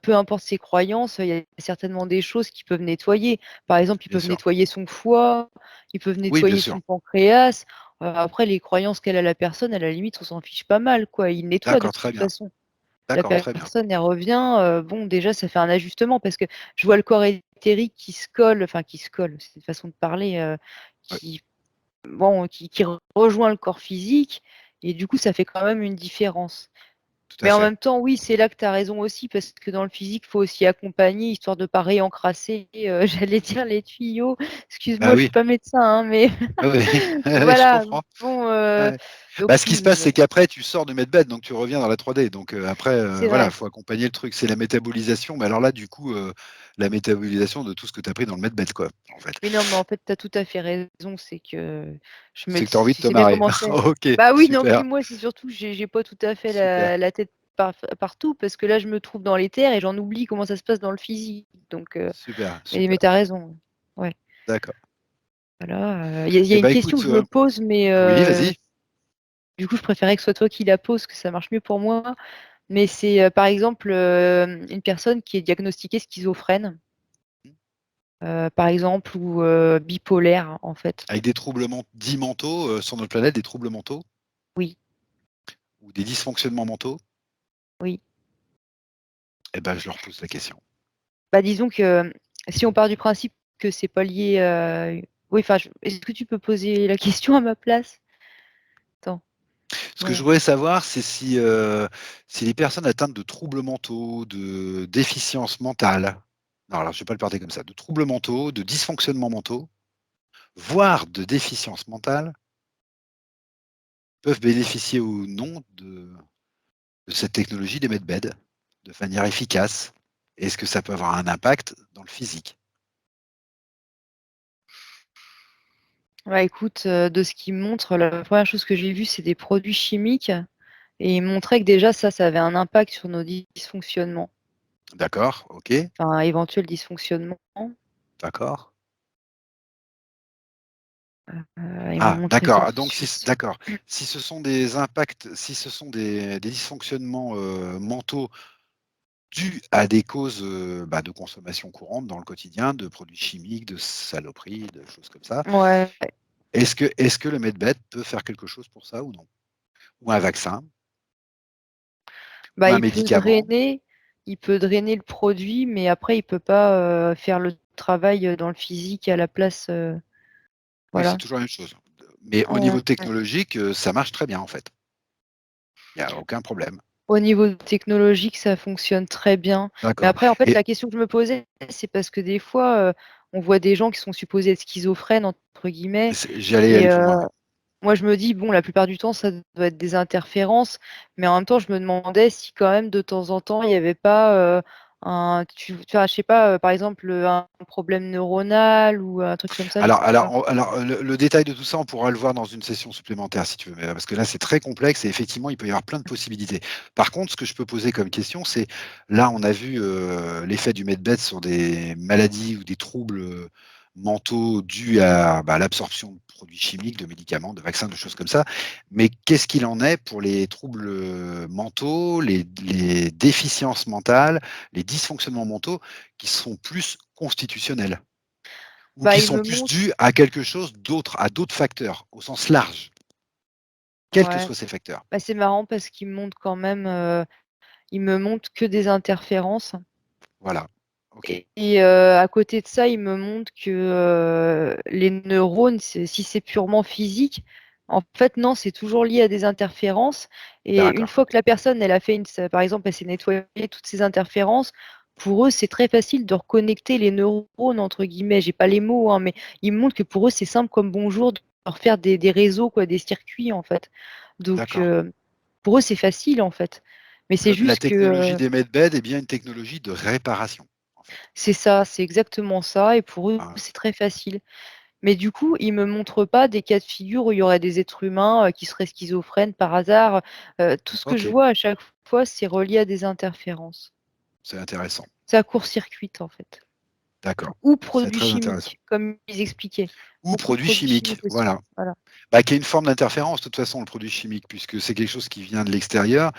peu importe ses croyances, il y a certainement des choses qui peuvent nettoyer. Par exemple, ils bien peuvent sûr. nettoyer son foie, ils peuvent Oui, bien nettoyer sûr. son pancréas. Après les croyances qu'elle a la personne, à la limite, on s'en fiche pas mal, quoi. Ils nettoient de D'accord, toute très bien. façon. La D'accord, très bien. personne, elle revient, bon déjà ça fait un ajustement parce que je vois le corps éthérique qui se colle, enfin qui se colle, c'est une façon de parler, Ouais. qui bon, qui rejoint le corps physique et du coup ça fait quand même une différence. tout à Mais en fait. même temps, oui, c'est là que tu as raison aussi, parce que dans le physique, il faut aussi accompagner, histoire de pas réencrasser, j'allais dire les tuyaux. Bah Excuse-moi, je suis oui, pas médecin, hein, mais oui, oui, je voilà, comprends. bon, Ouais. donc Bah, ce qui se oui, passe, ouais, c'est qu'après, tu sors de MedBed, donc tu reviens dans la 3D. Donc après, c'est voilà, il vrai. faut accompagner le truc. C'est la métabolisation. Mais alors là, du coup, la métabolisation de tout ce que tu as pris dans le MedBed, quoi, en fait. Mais non, mais en fait, tu as tout à fait raison, c'est que C'est que tu as envie de tu te sais bien marrer. comment c'est. Ok, Bah oui, non, super, puis moi, c'est surtout que j'ai pas tout à fait super, la tête partout, parce que là, je me trouve dans les terres et j'en oublie comment ça se passe dans le physique. Donc, super, mais super. tu as raison. Ouais. D'accord. Voilà, il y a Eh une ben question que écoute, je me pose, mais oui, vas-y. du coup, je préférais que ce soit toi qui la pose, que ça marche mieux pour moi. Mais c'est par exemple une personne qui est diagnostiquée schizophrène, par exemple, ou bipolaire, en fait. Avec des troubles dits mentaux sur notre planète, des troubles mentaux Oui, ou des dysfonctionnements mentaux, oui. eh ben je leur pose la question. Bah, disons que si on part du principe que c'est pas lié. Oui, enfin, est-ce que tu peux poser la question à ma place? Attends, Ce que je non. voudrais savoir, c'est si les personnes atteintes de troubles mentaux, de déficience mentale, non, alors je ne vais pas le parler comme ça, de troubles mentaux, de dysfonctionnements mentaux, voire de déficience mentale, peuvent bénéficier ou non de cette technologie des medbeds de manière efficace. Est-ce que ça peut avoir un impact dans le physique? Bah, écoute, de ce qu'il montre, la première chose que j'ai vue, c'est des produits chimiques et il montrait que déjà ça avait un impact sur nos dysfonctionnements, D'accord, ok, enfin, éventuels dysfonctionnements. d'accord. Ils m'ont Ah, montré ça d'accord. tout Ah, de donc suite. d'accord. Si ce sont des impacts, si ce sont des dysfonctionnements mentaux dus à des causes bah, de consommation courante dans le quotidien, de produits chimiques, de saloperies, de choses comme ça, Ouais, est-ce que le medbed peut faire quelque chose pour ça ou non? Ou un vaccin, ou bah, un médicament? il peut drainer le produit, mais après il peut pas, faire le travail, dans le physique à la place, Oui, c'est voilà. toujours la même chose. Mais au niveau Ouais. technologique, ça marche très bien en fait. Il y a aucun problème. Au niveau technologique, ça fonctionne très bien. Mais D'accord. après, en fait, Et la question que je me posais, c'est parce que des fois, on voit des gens qui sont supposés être «schizophrènes» entre guillemets j'y allais et aller plus loin. moi je me dis: «Bon, la plupart du temps, ça doit être des interférences», mais en même temps, je me demandais si quand même de temps en temps, il y avait pas, tu vois, je sais pas, par exemple, un problème neuronal ou un truc comme ça, je sais pas. Le détail de tout ça, on pourra le voir dans une session supplémentaire si tu veux, parce que là, c'est très complexe et effectivement, il peut y avoir plein de possibilités. Par contre, ce que je peux poser comme question, c'est, là, on a vu, l'effet du medbed sur des maladies ou des troubles, mentaux dus à, bah, l'absorption de produits chimiques, de médicaments, de vaccins, de choses comme ça. Mais qu'est-ce qu'il en est pour les troubles, mentaux, les déficiences mentales, les dysfonctionnements mentaux qui sont plus constitutionnels? Ou Bah, qui il sont me plus montre dus à quelque chose d'autre, à d'autres facteurs, au sens large, quels que ouais, soient ces facteurs. bah, c'est marrant parce qu'il me montre quand même, il me montre que des interférences. Voilà. OK. À côté de ça, il me montre que, les neurones, si c'est purement physique, en fait, non, c'est toujours lié à des interférences et une D'accord, fois que la personne, elle a fait par exemple, elle s'est nettoyée toutes ces interférences, pour eux, c'est très facile de «reconnecter les neurones» entre guillemets. J'ai pas les mots, hein, mais ils me montrent que pour eux, c'est simple comme bonjour de refaire des réseaux quoi, des circuits, en fait. Donc d'accord. pour eux, c'est facile, en fait. Mais c'est La juste que, technologie des medbed est bien une technologie de réparation, en fait. c'est ça, c'est exactement ça et pour eux, Voilà. c'est très facile. Mais du coup, ils me montrent pas des cas de figure où il y aurait des êtres humains, qui seraient schizophrènes par hasard. Tout ce que je OK, vois à chaque fois, c'est relié à des interférences. c'est intéressant. Ça court-circuite, en fait. D'accord, Ou c'est produits très intéressant. chimiques, comme ils expliquaient. Ou Beaucoup de produits produits chimiques, chimiques aussi. voilà. Voilà. Bah, qui est une forme d'interférence, de toute façon, le produit chimique, puisque c'est quelque chose qui vient de l'extérieur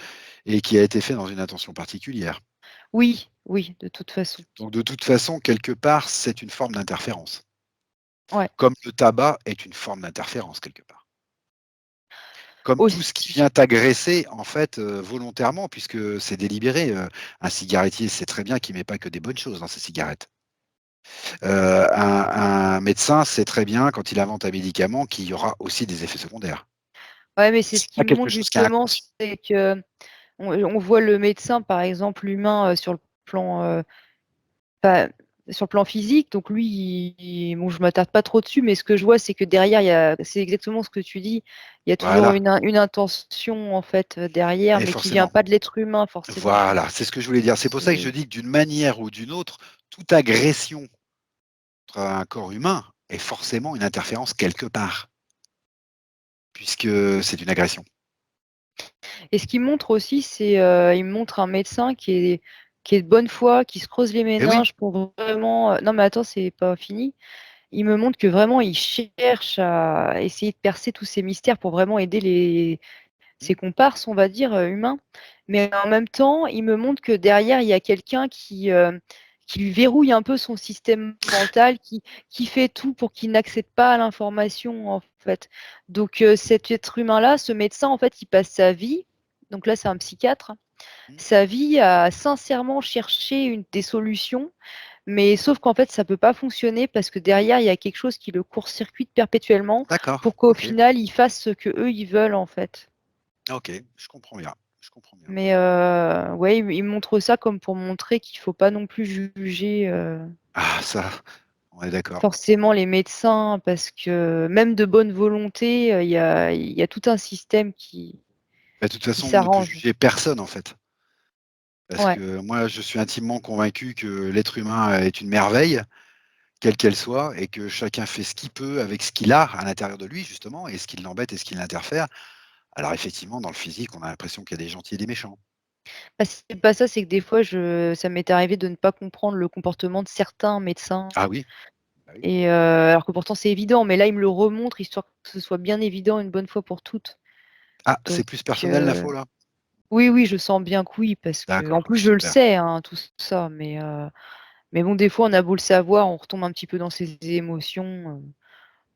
et qui a été fait dans une intention particulière. Oui, oui, de toute façon. Donc de toute façon, quelque part, c'est une forme d'interférence. Ouais, Comme le tabac est une forme d'interférence, quelque part. Comme tout ce qui aussi. vient t'agresser, en fait, volontairement, puisque c'est délibéré, un cigarettier sait très bien qu'il met pas que des bonnes choses dans ses cigarettes. Un médecin sait très bien, quand il invente un médicament, qu'il y aura aussi des effets secondaires. Ouais, mais c'est ce C'est qui pas me quelque montre chose qui est justement, inconscient. c'est que On voit le médecin, par exemple, humain, sur le plan, pas sur le plan physique. Donc lui, bon, je m'attarde pas trop dessus, mais ce que je vois, c'est que derrière, c'est exactement ce que tu dis. Il y a toujours Voilà, une intention, en fait, derrière, et mais qui vient forcément. pas de l'être humain, forcément, je Voilà, pense. c'est ce que je voulais dire. C'est pour ça que je C'est dis que d'une manière ou d'une autre, toute agression contre un corps humain est forcément une interférence quelque part, puisque c'est une agression. Et ce qu'il montre aussi, c'est, il montre un médecin qui est de bonne foi, qui se creuse les Et oui, méninges pour vraiment, non, mais attends, c'est pas fini. Il me montre que vraiment il cherche à essayer de percer tous ces mystères pour vraiment aider ses comparses, on va dire, humains. Mais en même temps, il me montre que derrière, il y a quelqu'un qui lui verrouille un peu son système mental, qui fait tout pour qu'il n'accède pas à l'information, en fait. Donc, cet être humain-là, ce médecin, en fait, il passe sa vie, donc là, c'est un psychiatre, sa vie à sincèrement chercher des solutions, mais sauf qu'en fait, ça peut pas fonctionner parce que derrière, il y a quelque chose qui le court-circuite perpétuellement d'accord, pour qu'au ok, final, il fasse ce que eux ils veulent, en fait. ok, je comprends bien, je comprends bien. Mais ouais, il montre ça comme pour montrer qu'il faut pas non plus juger, Ah, ça, on est d'accord. forcément les médecins parce que même de bonne volonté, il y a tout un système Bah, de toute qui façon, on ne peut s'arrange. juger personne en fait, parce Ouais. que moi, je suis intimement convaincu que l'être humain est une merveille, quelle qu'elle soit, et que chacun fait ce qu'il peut avec ce qu'il a à l'intérieur de lui justement, et ce qui l'embête et ce qui l'interfère. Alors effectivement, dans le physique, on a l'impression qu'il y a des gentils et des méchants. Bah, c'est pas ça, c'est que des fois ça m'est arrivé de ne pas comprendre le comportement de certains médecins Ah oui, bah oui. et alors que pourtant c'est évident, mais là, il me le remontre histoire que ce soit bien évident une bonne fois pour toutes. Ah, c'est Donc plus personnel heu, l'info là? oui, oui, je sens bien que oui, parce qu'en D'accord, plus je le super, sais, hein, tout ça, mais bon, des fois, on a beau le savoir, on retombe un petit peu dans ses émotions,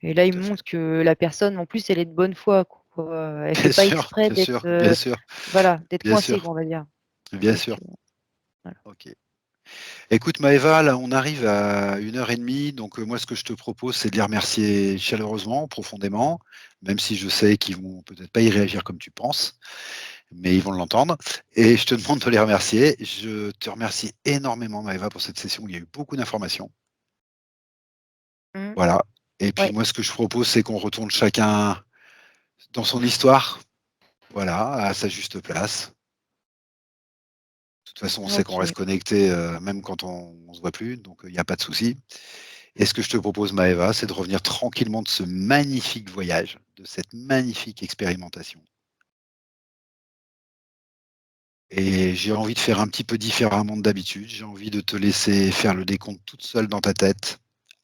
et là, il tout à me fait. montre que la personne, en plus, elle est de bonne foi, quoi. Elle fait Bien pas sûr, exprès bien d'être, sûr, bien sûr, voilà, d'être bien coincée, sûr, quoi, on va dire. bien Donc sûr. voilà. OK. Écoute Maëva, là on arrive à 1 h 30, donc moi ce que je te propose, c'est de les remercier chaleureusement, profondément, même si je sais qu'ils vont peut-être pas y réagir comme tu penses, mais ils vont l'entendre, et je te demande de les remercier. Je te remercie énormément Maëva pour cette session où il y a eu beaucoup d'informations. Mmh. Voilà, et puis Ouais. moi ce que je propose, c'est qu'on retourne chacun dans son histoire, voilà, à sa juste place. De toute façon, on sait qu'on reste OK. connecté, même quand on se voit plus, donc il y a pas de souci. Et ce que je te propose, Maëva, c'est de revenir tranquillement de ce magnifique voyage, de cette magnifique expérimentation. Et j'ai envie de faire un petit peu différemment de d'habitude. J'ai envie de te laisser faire le décompte toute seule dans ta tête,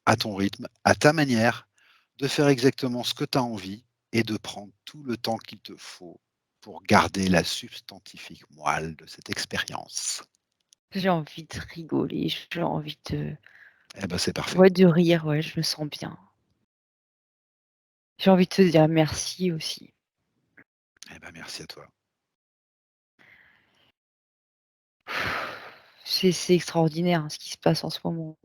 à ton rythme, à ta manière, de faire exactement ce que tu as envie et de prendre tout le temps qu'il te faut pour garder la substantifique moelle de cette expérience. J'ai envie de rigoler, j'ai envie Eh ben, c'est parfait. de rire, ouais, je me sens bien. J'ai envie de te dire merci aussi. Eh ben, merci à toi. C'est extraordinaire, hein, ce qui se passe en ce moment.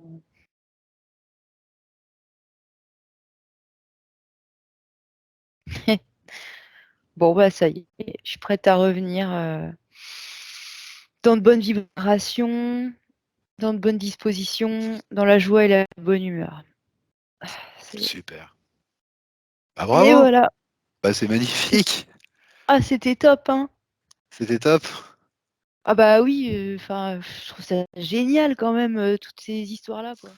Bon, bah, ça y est, je suis prête à revenir, dans de bonnes vibrations, dans de bonnes dispositions, dans la joie et la bonne humeur. C'est Super. Bah, et bravo! voilà. Bah, c'est C'est magnifique. c'était top, hein. C'était top. Ah bah oui, enfin, je trouve ça génial quand même, toutes ces histoires-là, quoi.